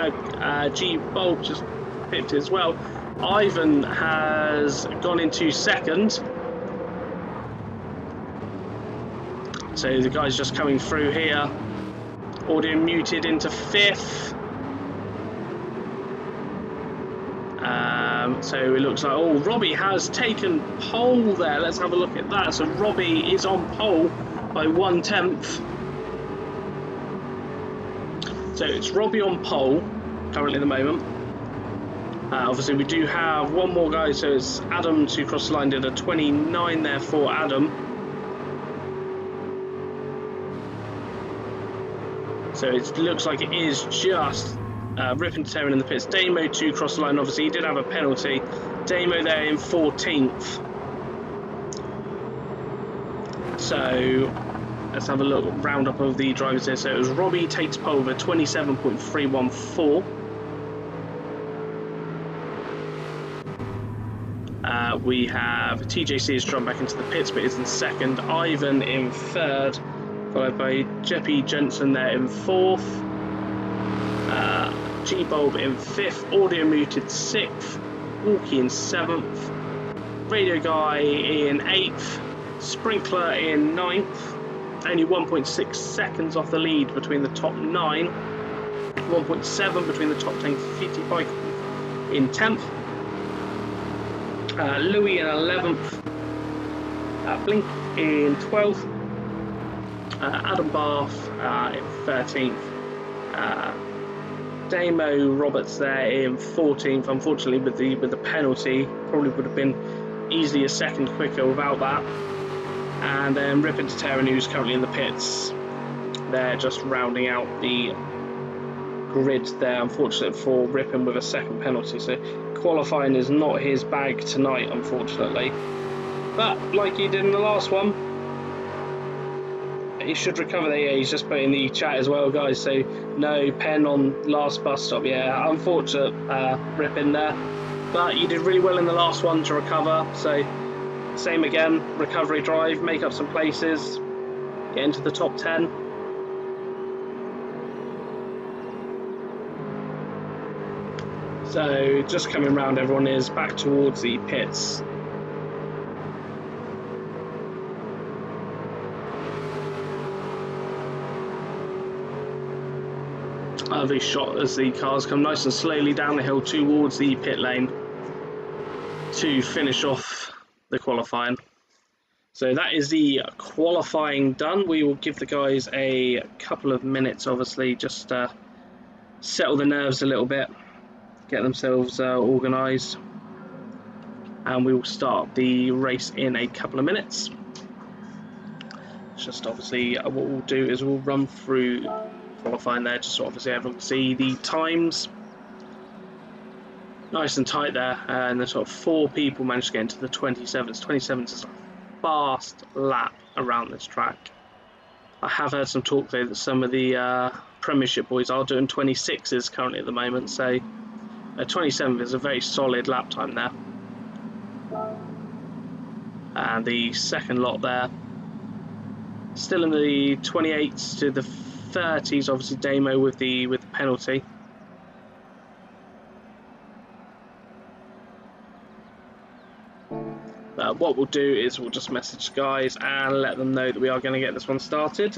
G Bulb just pipped it as well. Ivan has gone into second. So the guy's just coming through here. Audio Muted into fifth. So it looks like, Robbie has taken pole there. Let's have a look at that. So Robbie is on pole by 1/10. So it's Robbie on pole currently at the moment. Obviously we do have one more guy, so it's Adam to cross the line, did a 29 there for Adam. So it looks like it is just Rip and Terran in the pits. Damo 2 cross the line, obviously he did have a penalty. Damo there in 14th. So let's have a look roundup of the drivers here. So it was Robbie takes pole with 27.314. We have TJC has dropped back into the pits, but is in second. Ivan in third, followed by Jeppy Jensen there in fourth. G-Bulb in fifth. Audio Muted sixth. Walkie in seventh. Radio Guy in eighth. Sprinkler in ninth. Only 1.6 seconds off the lead between the top 9. 1.7 between the top 10. Fiti Bike in 10th. Louis in 11th. Blink in 12th. Adam Bath in 13th. Damo Roberts there in 14th. Unfortunately, with the penalty, probably would have been easily a second quicker without that. And then Rip into Terran, who's currently in the pits. They're just rounding out the grid there, unfortunately for Rippin with a second penalty. So qualifying is not his bag tonight, unfortunately. But like he did in the last one, he should recover there. Yeah, he's just put in the chat as well, guys. So no pen on last bus stop. Yeah, unfortunate Rippin there. But you did really well in the last one to recover. So same again, recovery drive, make up some places, get into the top 10. So just coming round, everyone is back towards the pits. Lovely shot as the cars come nice and slowly down the hill towards the pit lane to finish off the qualifying. So that is the qualifying done. We will give the guys a couple of minutes, obviously, just settle the nerves a little bit, get themselves organised, and we will start the race in a couple of minutes. Just obviously what we'll do is we'll run through qualifying there, just so obviously everyone can see the times. Nice and tight there, and the sort of 4 people managed to get into the 27s. 27s is a fast lap around this track. I have heard some talk though that some of the Premiership boys are doing 26s currently at the moment, so a 27 is a very solid lap time there. And the second lot there, still in the 28s to the 30s, obviously Damo with the penalty. What we'll do is we'll just message guys and let them know that we are going to get this one started.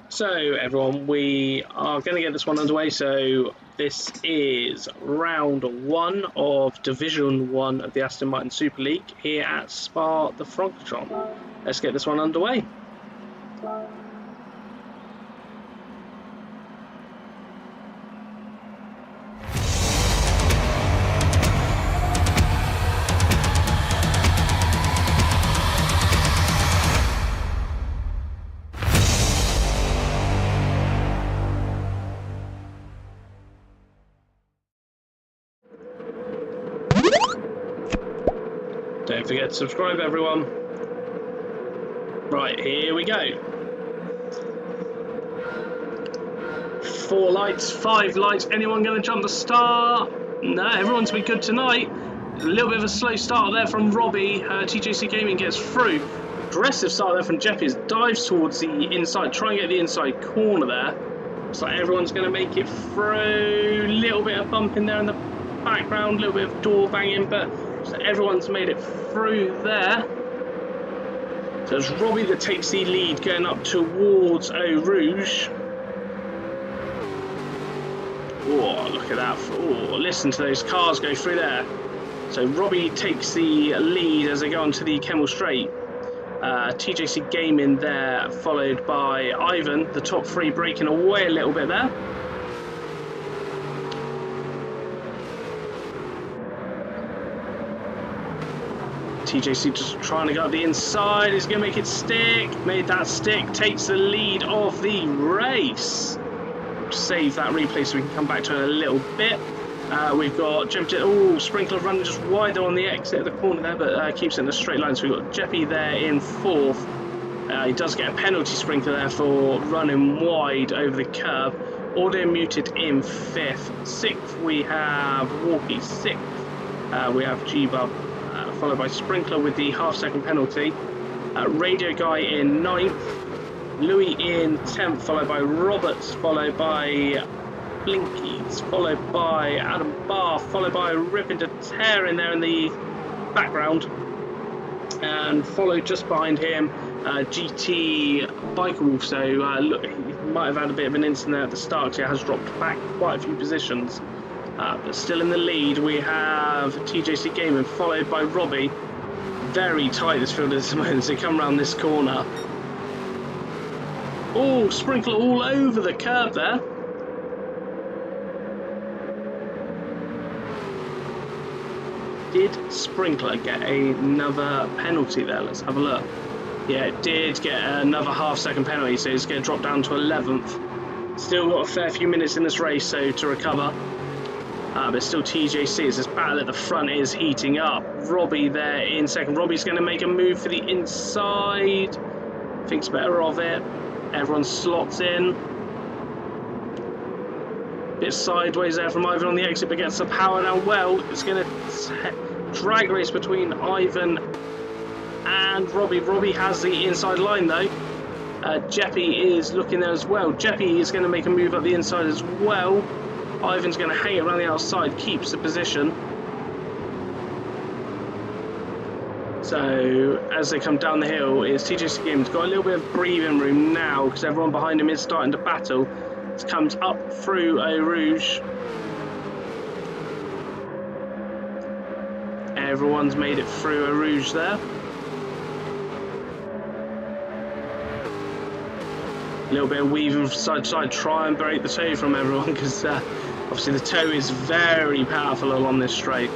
So everyone, we are going to get this one underway. So this is round 1 of Division 1 of the Aston Martin Super League here at Spa-the-Francorchamps. Let's get this one underway. Don't forget to subscribe, everyone. Right, here we go. 4 lights, 5 lights. Anyone going to jump the start? No, everyone's been good tonight. A little bit of a slow start there from Robbie. TJC Gaming gets through. Aggressive start there from Jeppy. Dives towards the inside. Try and get the inside corner there. Looks like everyone's going to make it through. Little bit of bumping there in the background. A little bit of door banging, but so everyone's made it through there. So it's Robbie that takes the lead going up towards Eau Rouge. Oh, look at that. Oh, listen to those cars go through there. So Robbie takes the lead as they go onto the Kemmel Straight. TJC Gaming there, followed by Ivan. The top 3 breaking away a little bit there. TJC just trying to go up the inside. He's going to make it stick. Made that stick. Takes the lead of the race. Save that replay so we can come back to it in a little bit. We've got Sprinkler running just wider on the exit of the corner there, but keeps it in a straight line. So we've got Jeppy there in 4th. He does get a penalty, Sprinkler, there for running wide over the curb. Audio muted in 5th. 6th we have Walkie. 6th we have G-Bub, followed by Sprinkler with the half-second penalty. Radio Guy in 9th. Louis in 10th, followed by Roberts, followed by Blinkies, followed by Adam Barth, followed by Ripping to Tearing there in the background, and followed just behind him GT Biker Wolf. So look, he might have had a bit of an incident there at the start, so he has dropped back quite a few positions, but still in the lead we have TJC Gaming, followed by Robbie. Very tight this field at the moment as they come around this corner. Oh, Sprinkler all over the curb there. Did Sprinkler get another penalty there? Let's have a look. Yeah, it did get another half-second penalty, so he's going to drop down to 11th. Still got a fair few minutes in this race, so to recover. But still TJC as this battle at the front is heating up. Robbie there in 2nd. Robbie's going to make a move for the inside. Thinks better of it. Everyone slots in. Bit sideways there from Ivan on the exit, but gets the power down well. It's going to drag race between Ivan and Robbie. Robbie has the inside line though. Jeppy is looking there as well. Jeppy is going to make a move up the inside as well. Ivan's going to hang it around the outside, keeps the position. So as they come down the hill, is TJC Games got a little bit of breathing room now because everyone behind him is starting to battle. It comes up through Eau Rouge. Everyone's made it through Eau Rouge there. A little bit of weaving from side to side, try and break the toe from everyone because obviously the toe is very powerful along this straight.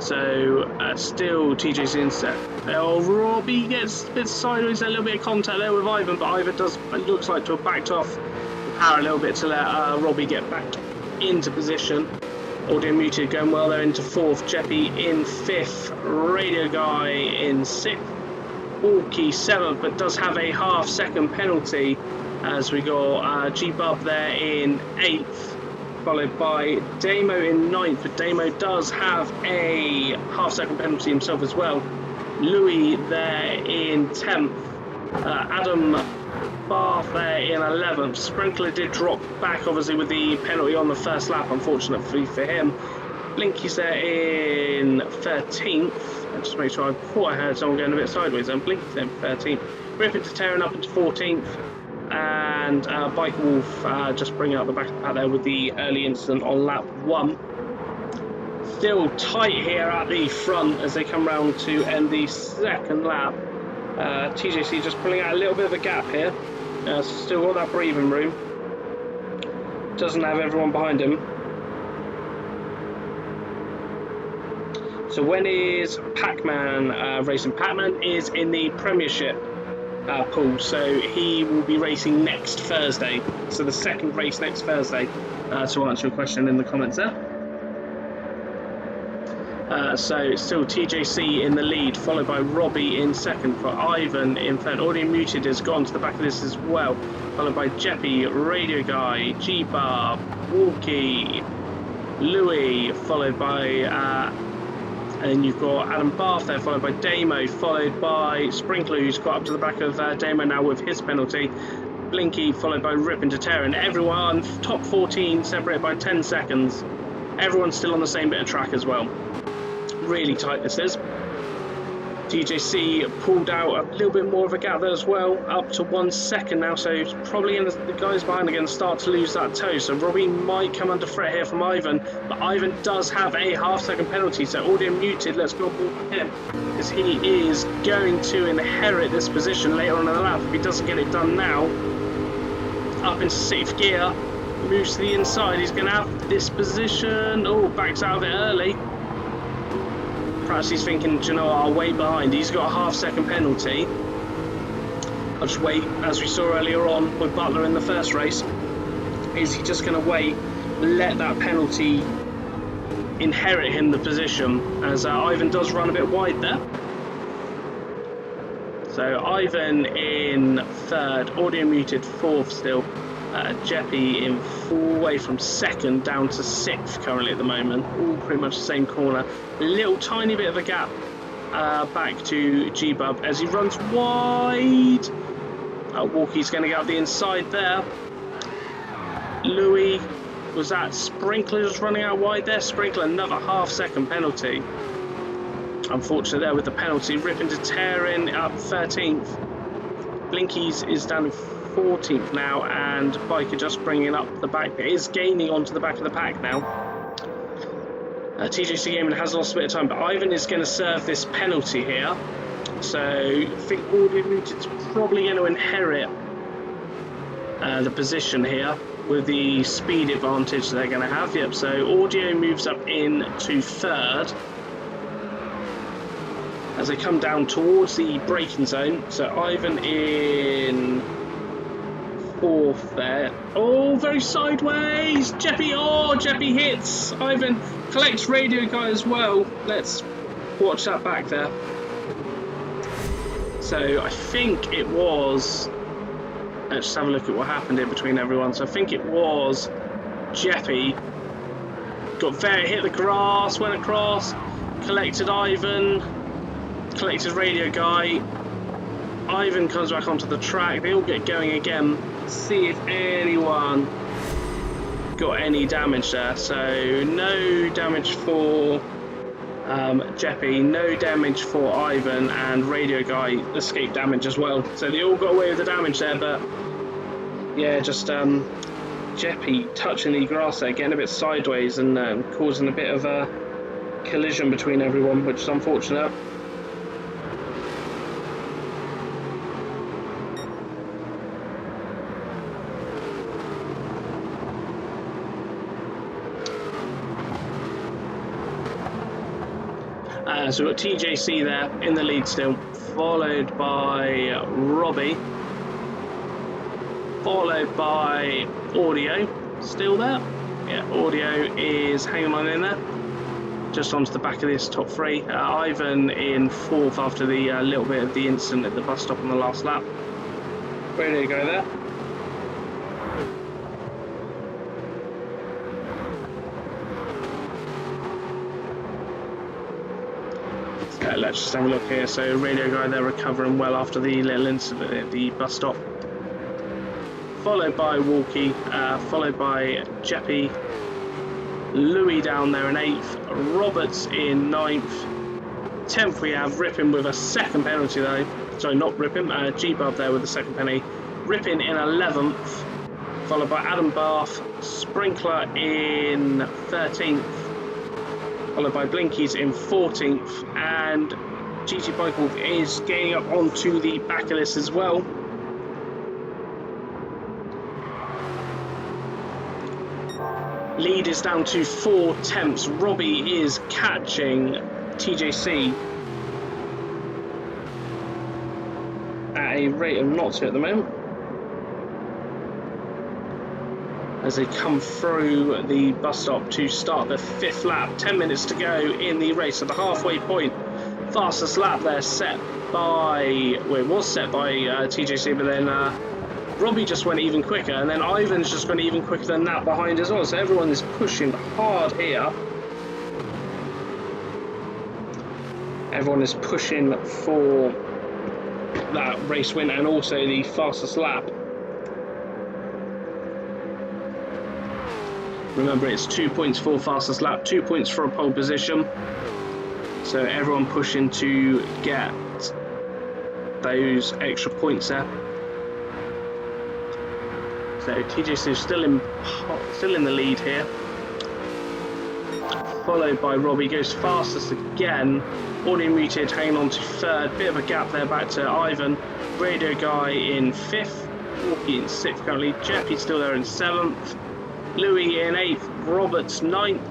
So still TJC in set. Oh, Robbie gets a bit sideways, a little bit of contact there with Ivan, but Ivan does, it looks like, to have backed off the power a little bit to let Robbie get back into position. Audio muted going well there into 4th. Jeppy in 5th. Radio Guy in 6th. Walkie 7th, but does have a half-second penalty as we got G-Bub there in 8th. Followed by Damo in 9th, but Damo does have a half-second penalty himself as well. Louis there in 10th. Adam Barth there in 11th. Sprinkler did drop back, obviously, with the penalty on the first lap, unfortunately for him. Blinky's there in 13th. Just make sure, I thought I heard someone going a bit sideways, and Blinky's there in 13th. Ripping to Tearing up into 14th. And Biker Wolf just bringing out the back of the pack there with the early incident on lap 1. Still tight here at the front as they come round to end the 2nd lap. TJC just pulling out a little bit of a gap here. Still got that breathing room. Doesn't have everyone behind him. So when is Pac-Man racing? Pac-Man is in the Premiership pool, so he will be racing next Thursday. So the 2nd race next Thursday, to answer your question in the comments there. So it's still TJC in the lead, followed by Robbie in 2nd, for Ivan in 3rd. Audio Muted has gone to the back of this as well, followed by Jeppy, Radio Guy, G-Bar, Walkie, Louis, followed by and then you've got Adam Barth there, followed by Damo, followed by Sprinkler, who's got up to the back of Damo now with his penalty. Blinky, followed by Ripping to Tearing. Everyone, top 14, separated by 10 seconds. Everyone's still on the same bit of track as well. Really tight this is. TJC pulled out a little bit more of a gap there as well, up to 1 second now, so probably the guys behind are going to start to lose that toe, so Robbie might come under threat here from Ivan, but Ivan does have a half-second penalty, so Audio Muted, let's go for him, because he is going to inherit this position later on in the lap if he doesn't get it done now. Up into 6th gear, moves to the inside, he's going to have this position, oh, backs out of it early. Perhaps he's thinking, do you know what, I'll wait behind. He's got a half-second penalty. I'll just wait, as we saw earlier on with Butler in the first race. Is he just going to wait, let that penalty inherit him the position, as Ivan does run a bit wide there. So Ivan in third, audio muted fourth still. Jeppy in full way from second down to sixth currently at the moment. All pretty much the same corner. A little tiny bit of a gap back to G-Bub as he runs wide. Walkie's going to get up the inside there. Louis, was that Sprinkler just running out wide there? Sprinkler, another half-second penalty. Unfortunately there with the penalty, ripping to tearing up 13th. Blinkies is down in 14th now, and Biker just bringing up the back. It is gaining onto the back of the pack now. TJC Gaming has lost a bit of time, but Ivan is going to serve this penalty here. So I think Audio Muted's probably going to inherit the position here with the speed advantage they're going to have. Yep, so Audio moves up into third as they come down towards the braking zone. So Ivan in fourth there. Oh, very sideways. Jeppy, oh, Jeppy hits. Ivan collects Radio Guy as well. Let's watch that back there. So I think it was, let's just have a look at what happened in between everyone. So I think it was Jeppy got very, hit the grass, went across, collected Ivan, collected Radio Guy. Ivan comes back onto the track. They all get going again. See if anyone got any damage there. So no damage for Jeppy, no damage for Ivan, and Radio Guy escaped damage as well. So they all got away with the damage there, but yeah, just Jeppy touching the grass there, getting a bit sideways and causing a bit of a collision between everyone, which is unfortunate. So we've got TJC there in the lead still, followed by Robbie, followed by Audio, still there. Yeah, Audio is hanging on in there, just onto the back of this top three. Ivan in fourth after the little bit of the incident at the bus stop on the last lap. Radio to go there. Let's just have a look here. So Radio Guy there recovering well after the little incident at the bus stop. Followed by Walkie, followed by Jeppy. Louis down there in 8th. Roberts in 9th. 10th we have Rippin with a second penalty though. Sorry, not Rippin, G-Bub there with the second penalty. Rippin in 11th. Followed by Adam Bath. Sprinkler in 13th. Followed by Blinkies in 14th, and GT Bike Wolf is gaining up onto the back of this as well. Lead is down to 4 tenths. Robbie is catching TJC at a rate of not to at the moment, as they come through the bus stop to start the 5th lap. 10 minutes to go in the race at the halfway point. Fastest lap there set by, well, it was set by TJC, but then Robbie just went even quicker, and then Ivan's just gone even quicker than that behind as well. So everyone is pushing hard here. Everyone is pushing for that race win and also the fastest lap. Remember, it's 2 points for fastest lap, 2 points for a pole position. So everyone pushing to get those extra points there. So TJC is still in the lead here. Followed by Robbie, goes fastest again. Audio Muted hanging on to 3rd. Bit of a gap there back to Ivan. Radio Guy in 5th. Walkie in 6th currently. Jeppy still there in 7th. Louis in 8th, Roberts 9th,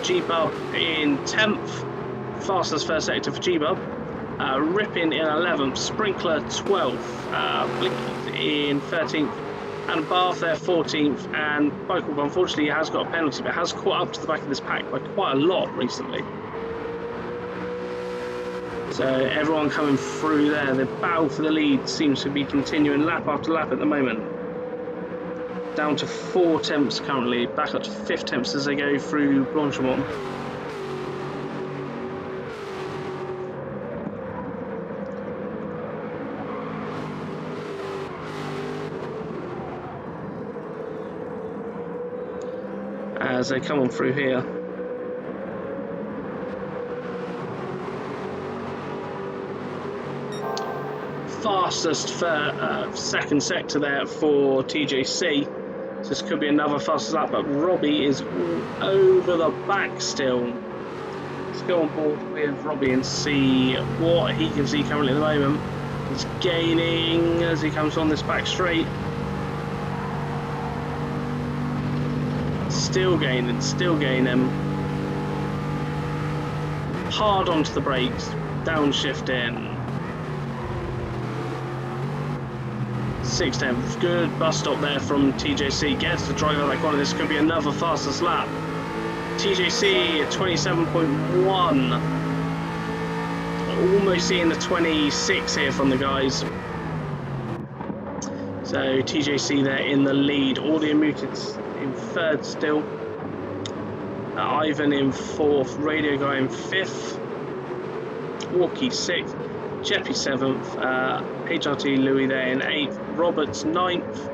G-Bub in 10th, fastest first sector for G-Bub. Rippin in 11th, Sprinkler 12th, Blinky in 13th, and Bath there 14th, and Bikeable unfortunately has got a penalty, but has caught up to the back of this pack by quite a lot recently. So everyone coming through there, the battle for the lead seems to be continuing lap after lap at the moment. Down to 4 temps currently, back up to 5th temps as they go through Blanchemont. As they come on through here. Fastest for second sector there for TJC. So this could be another fastest lap, but Robbie is all over the back still. Let's go on board with Robbie and see what he can see currently at the moment. He's gaining as he comes on this back straight. Still gaining. Hard onto the brakes, downshifting. 6 tenths, good bus stop there from TJC, gets the driver that corner. This could be another fastest lap. TJC at 27.1, almost seeing the 26 here from the guys. So TJC there in the lead, Audio Muted in 3rd still, Ivan in 4th, Radio Guy in 5th, Walkie 6th, Jeppy 7th, HRT Louis there in 8th, Roberts 9th,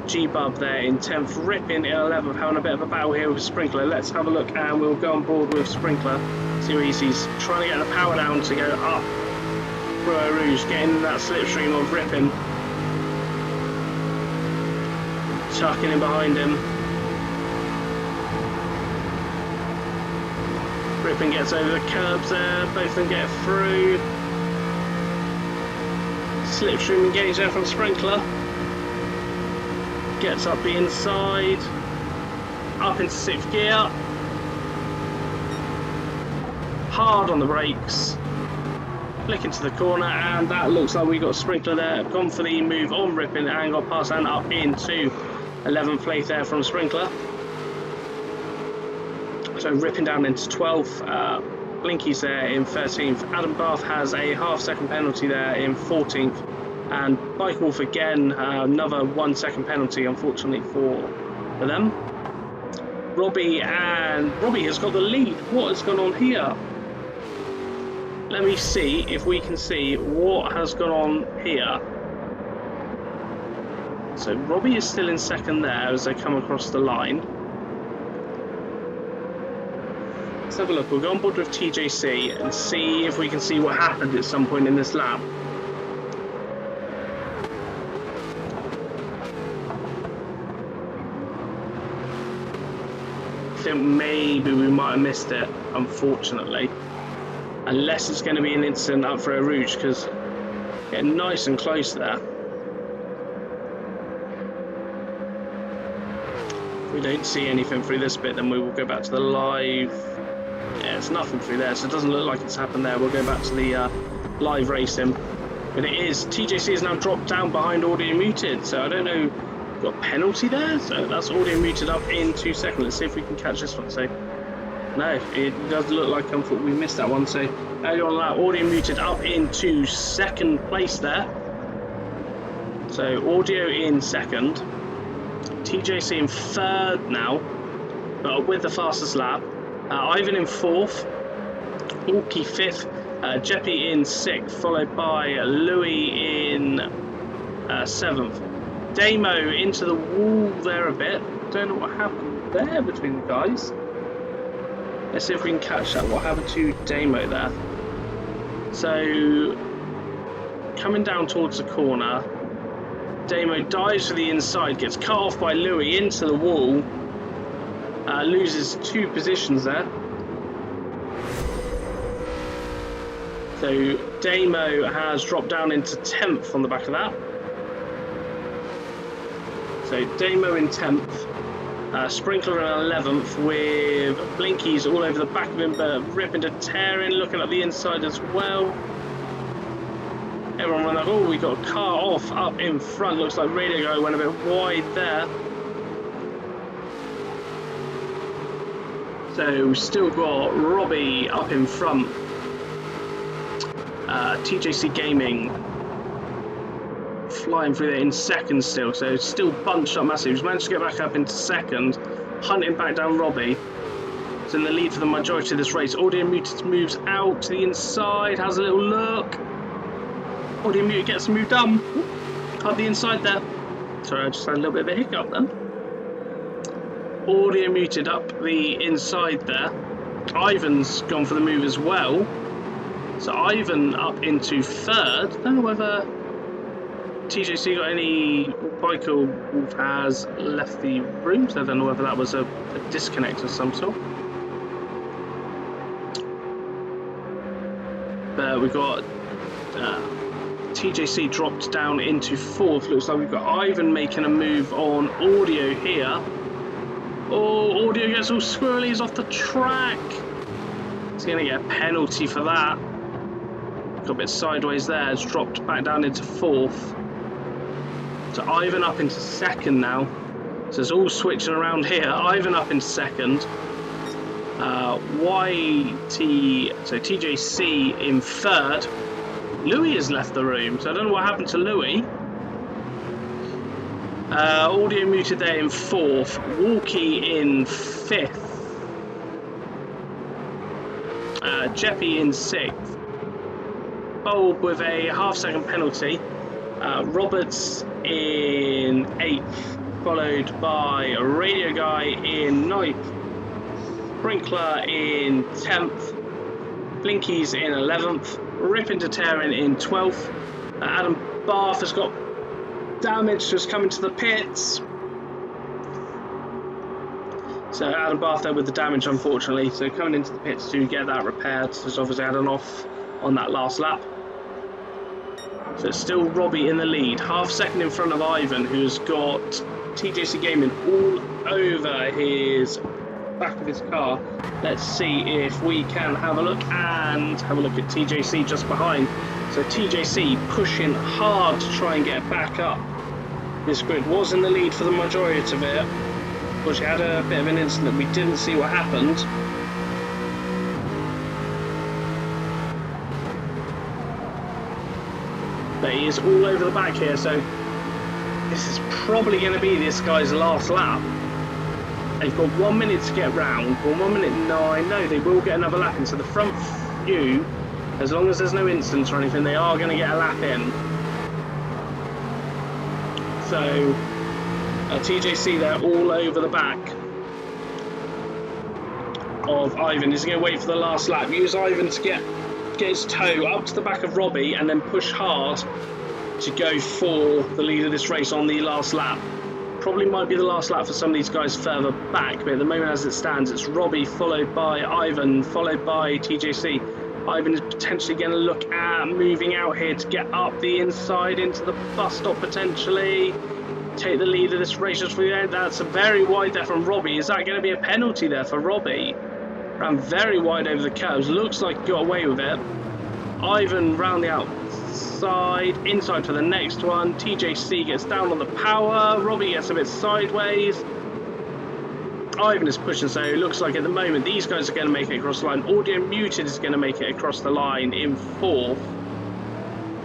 G-Bub there in 10th, Rippin in 11th, having a bit of a battle here with Sprinkler. Let's have a look and we'll go on board with Sprinkler, see what he sees. Trying to get the power down to go up Rouge Rouge, getting that slipstream of Rippin. Chucking in behind him. Rippin gets over the curbs there, both of them get through. Slipstream engaged there from Sprinkler. Gets up the inside. Up into 6th gear. Hard on the brakes. Flick into the corner, and that looks like we got Sprinkler there. Gone for the move on Rippin and got past and up into 11th place there from Sprinkler. So Rippin down into 12th. Blinky's there in 13th. Adam Bath has a half-second penalty there in 14th. And Bike Wolf again, another 1 second penalty, unfortunately for them. Robbie has got the lead. What has gone on here? Let me see if we can see what has gone on here. So Robbie is still in 2nd there as they come across the line. Let's have a look. We'll go on board with TJC and see if we can see what happened at some point in this lap. I think maybe we might have missed it, unfortunately. Unless it's going to be an incident up for a Rouge, because getting nice and close there. If we don't see anything through this bit, then we will go back to the live. Yeah, there's nothing through there, so it doesn't look like it's happened there. We'll go back to the live racing. But it is. TJC has now dropped down behind Audio Muted, so I don't know. Got a penalty there, so that's Audio Muted up in 2 seconds. Let's see if we can catch this one. So, no, it does look like we missed that one. So, earlier on that, Audio Muted up into 2nd place there. So, Audio in 2nd. TJC in 3rd now, but with the fastest lap. Ivan in 4th, Walkie 5th, Jeppy in 6th, followed by Louis in 7th. Damo into the wall there a bit. Don't know what happened there between the guys. Let's see if we can catch that. What happened to Damo there? So, coming down towards the corner, Damo dives to the inside, gets cut off by Louis into the wall. Loses 2 positions there. So Damo has dropped down into 10th on the back of that. So Damo in 10th. Sprinkler in 11th with Blinkies all over the back of him, but ripping to tearing, looking at the inside as well. Everyone went like, oh, we got a car off up in front. Looks like Radio Guy went a bit wide there. So we've still got Robbie up in front. TJC Gaming flying through there in second still, so still bunched up massive. He's managed to get back up into second, hunting back down Robbie. He's in the lead for the majority of this race. Audio Muted moves out to the inside, has a little look. Audio Muted gets moved up the inside there. Sorry, I just had a little bit of a hiccup then. Audio Muted up the inside there. Ivan's gone for the move as well. So Ivan up into third. Don't know whether TJC got any. Michael Wolf has left the room, so I don't know whether that was a disconnect of some sort. But we've got TJC dropped down into fourth. Looks like we've got Ivan making a move on Audio here. Oh, Audio gets all squirrely, he's off the track. He's going to get a penalty for that. Got a bit sideways there, it's dropped back down into fourth. So Ivan up into second now. So it's all switching around here. Ivan up into second. So TJC in third. Louis has left the room, so I don't know what happened to Louis. Audio Muted there in fourth. Walkie in fifth. Jeppy in sixth. Bulb with a half-second penalty. Roberts in 8th, followed by a Radio Guy in 9th, Sprinkler in 10th, Blinkies in 11th, Ripping to Tearing in 12th. Adam Bath has got damage, just coming to the pits. So Adam Bath there with the damage, unfortunately, so coming into the pits to get that repaired. So he's obviously had an off on that last lap. So it's still Robbie in the lead, half second in front of Ivan, who's got TJC Gaming all over his back of his car. Let's see if we can have a look at TJC just behind. So TJC pushing hard to try and get back up. This grid was in the lead for the majority of it. But she had a bit of an incident, we didn't see what happened. But he is all over the back here, so this is probably going to be this guy's last lap. They've got 1 minute to get round, or 1 minute 9, no, they will get another lap in. So the front few, as long as there's no incidents or anything, they are going to get a lap in. So TJC there all over the back of Ivan. He's going to wait for the last lap, use Ivan to get his toe up to the back of Robbie and then push hard to go for the lead of this race on the last lap. Probably might be the last lap for some of these guys further back, but at the moment as it stands, it's Robbie followed by Ivan, followed by TJC. Ivan is potentially going to look at moving out here to get up the inside into the bus stop potentially. Take the lead of this race just for the end. That's a very wide there from Robbie. Is that going to be a penalty there for Robbie? Ran very wide over the curves. Looks like he got away with it. Ivan round the outside, inside for the next one. TJC gets down on the power. Robbie gets a bit sideways. Ivan is pushing, so it looks like at the moment these guys are going to make it across the line. Audio Muted is going to make it across the line in fourth.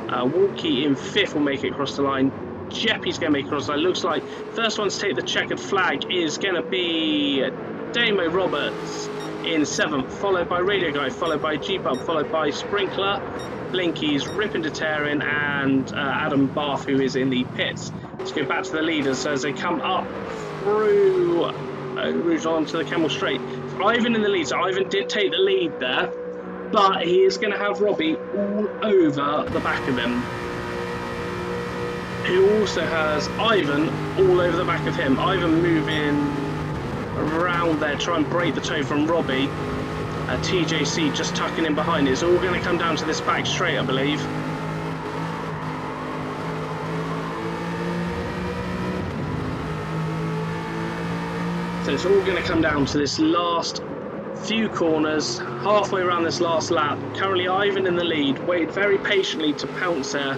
Walkie in fifth will make it across the line. Jeppy's going to make it across the line. Looks like first one to take the checkered flag is going to be Damo Roberts in seventh, followed by Radio Guy, followed by G-Pub, followed by Sprinkler, Blinkies, Ripping to Tearing, and Adam Bath, who is in the pits. Let's go back to the leaders as they come up through route onto the Camel Straight. Ivan in the lead, so Ivan did take the lead there, but he is going to have Robbie all over the back of him, who also has Ivan all over the back of him. Ivan moving around there, try and break the toe from Robbie. TJC just tucking in behind. It's all going to come down to this back straight, I believe. So So it's all going to come down to this last few corners, halfway around this last lap. Currently Ivan in the lead, waited very patiently to pounce there.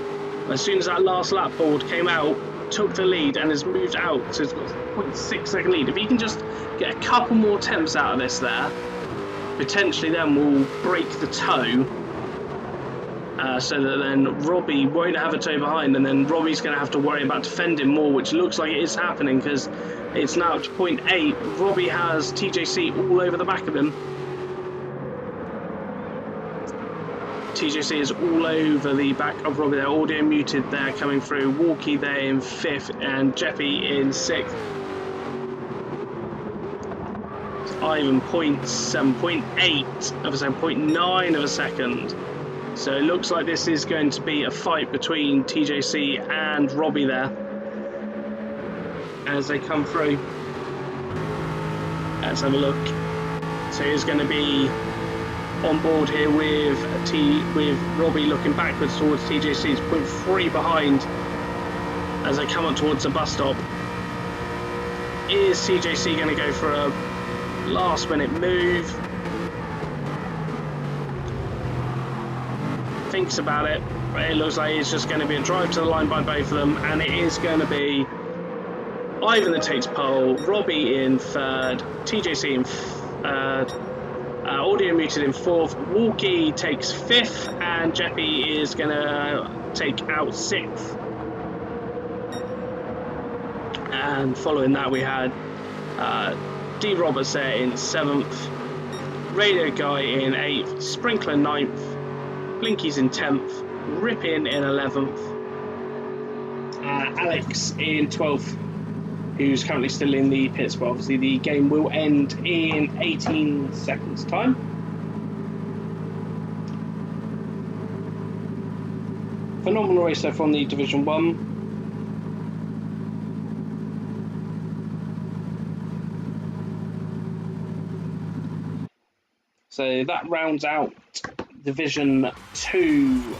As soon as that last lap board came out, took the lead and has moved out, so it's got a 0.6 second lead. If he can just get a couple more tenths out of this there, potentially then we'll break the toe, so that then Robbie won't have a toe behind, and then Robbie's going to have to worry about defending more, which looks like it is happening because it's now up to 0.8. Robbie has TJC all over the back of him. TJC is all over the back of Robbie there. Audio muted there coming through. Walkie there in 5th and Jeppy in 6th. Ivan 0.7, of a second, 0.9 of a second. So it looks like this is going to be a fight between TJC and Robbie there as they come through. Let's have a look. So he's going to be on board here with Robbie looking backwards towards TJC. He's 0.3 behind as they come up towards the bus stop. Is TJC going to go for a last minute move? Thinks about it, but it looks like it's just going to be a drive to the line by both of them, and it is going to be Ivan that takes pole, Robbie in 3rd, TJC in 3rd, Audio muted in 4th, Walkie takes 5th, and Jeppy is going to take out 6th. And following that we had D Roberts there in 7th, Radio Guy in 8th, Sprinkler 9th, Blinky's in 10th, Ripin in 11th, Alex in 12th, who's currently still in the pits, but obviously the game will end in 18 seconds time. Phenomenal race there from the Division 1. So that rounds out Division 2,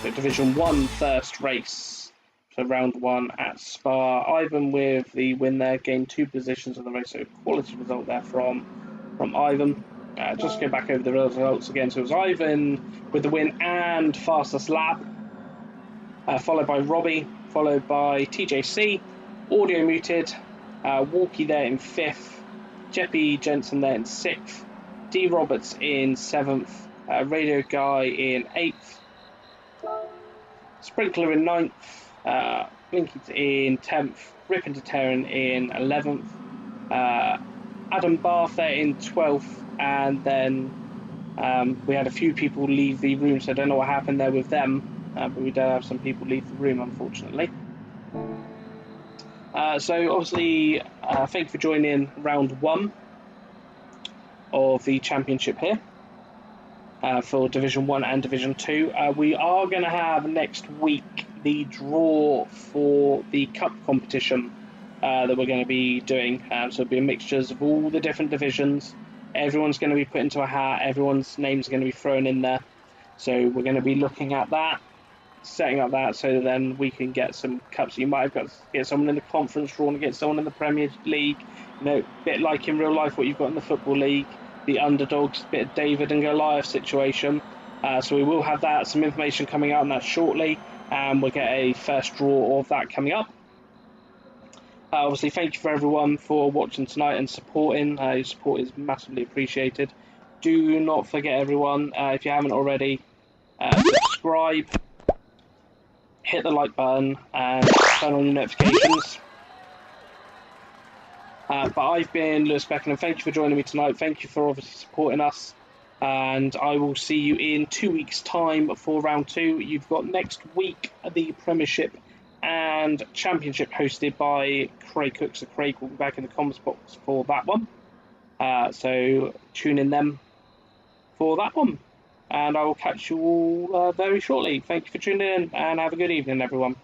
so Division 1 first race, so round 1 at Spa. Ivan with the win there, gained 2 positions of the race, so quality result there from Ivan. Just go back over the results again, so it was Ivan with the win and fastest lap, followed by Robbie, followed by TJC, Audio muted, Walkie there in 5th, Jeppy Jensen there in 6th, D Roberts in 7th, Radio Guy in 8th, Sprinkler in 9th, Blinky in 10th, Ripin to Terran in 11th, Adam Barth there in 12th, and then we had a few people leave the room, so I don't know what happened there with them, but we did have some people leave the room, unfortunately. So obviously, thank you for joining round 1 of the championship here. For Division 1 and Division 2. We are going to have next week the draw for the Cup competition that we're going to be doing. So it'll be a mixture of all the different divisions. Everyone's going to be put into a hat. Everyone's names are going to be thrown in there. So we're going to be looking at that, setting up that so that then we can get some cups. You might have got to get someone in the conference draw and get someone in the Premier League. You know, a bit like in real life what you've got in the Football League. The underdogs, bit of David and Goliath situation. So we will have that, some information coming out on that shortly, and we'll get a first draw of that coming up. Obviously, thank you for everyone for watching tonight and supporting. Your support is massively appreciated. Do not forget, everyone, if you haven't already, subscribe, hit the like button, and turn on your notifications. But I've been Lewis Beckenham. Thank you for joining me tonight. Thank you for obviously supporting us. And I will see you in 2 weeks' time for round 2. You've got next week the Premiership and Championship hosted by Craig Cook. So Craig will be back in the comments box for that one. So tune in then for that one. And I will catch you all very shortly. Thank you for tuning in and have a good evening, everyone.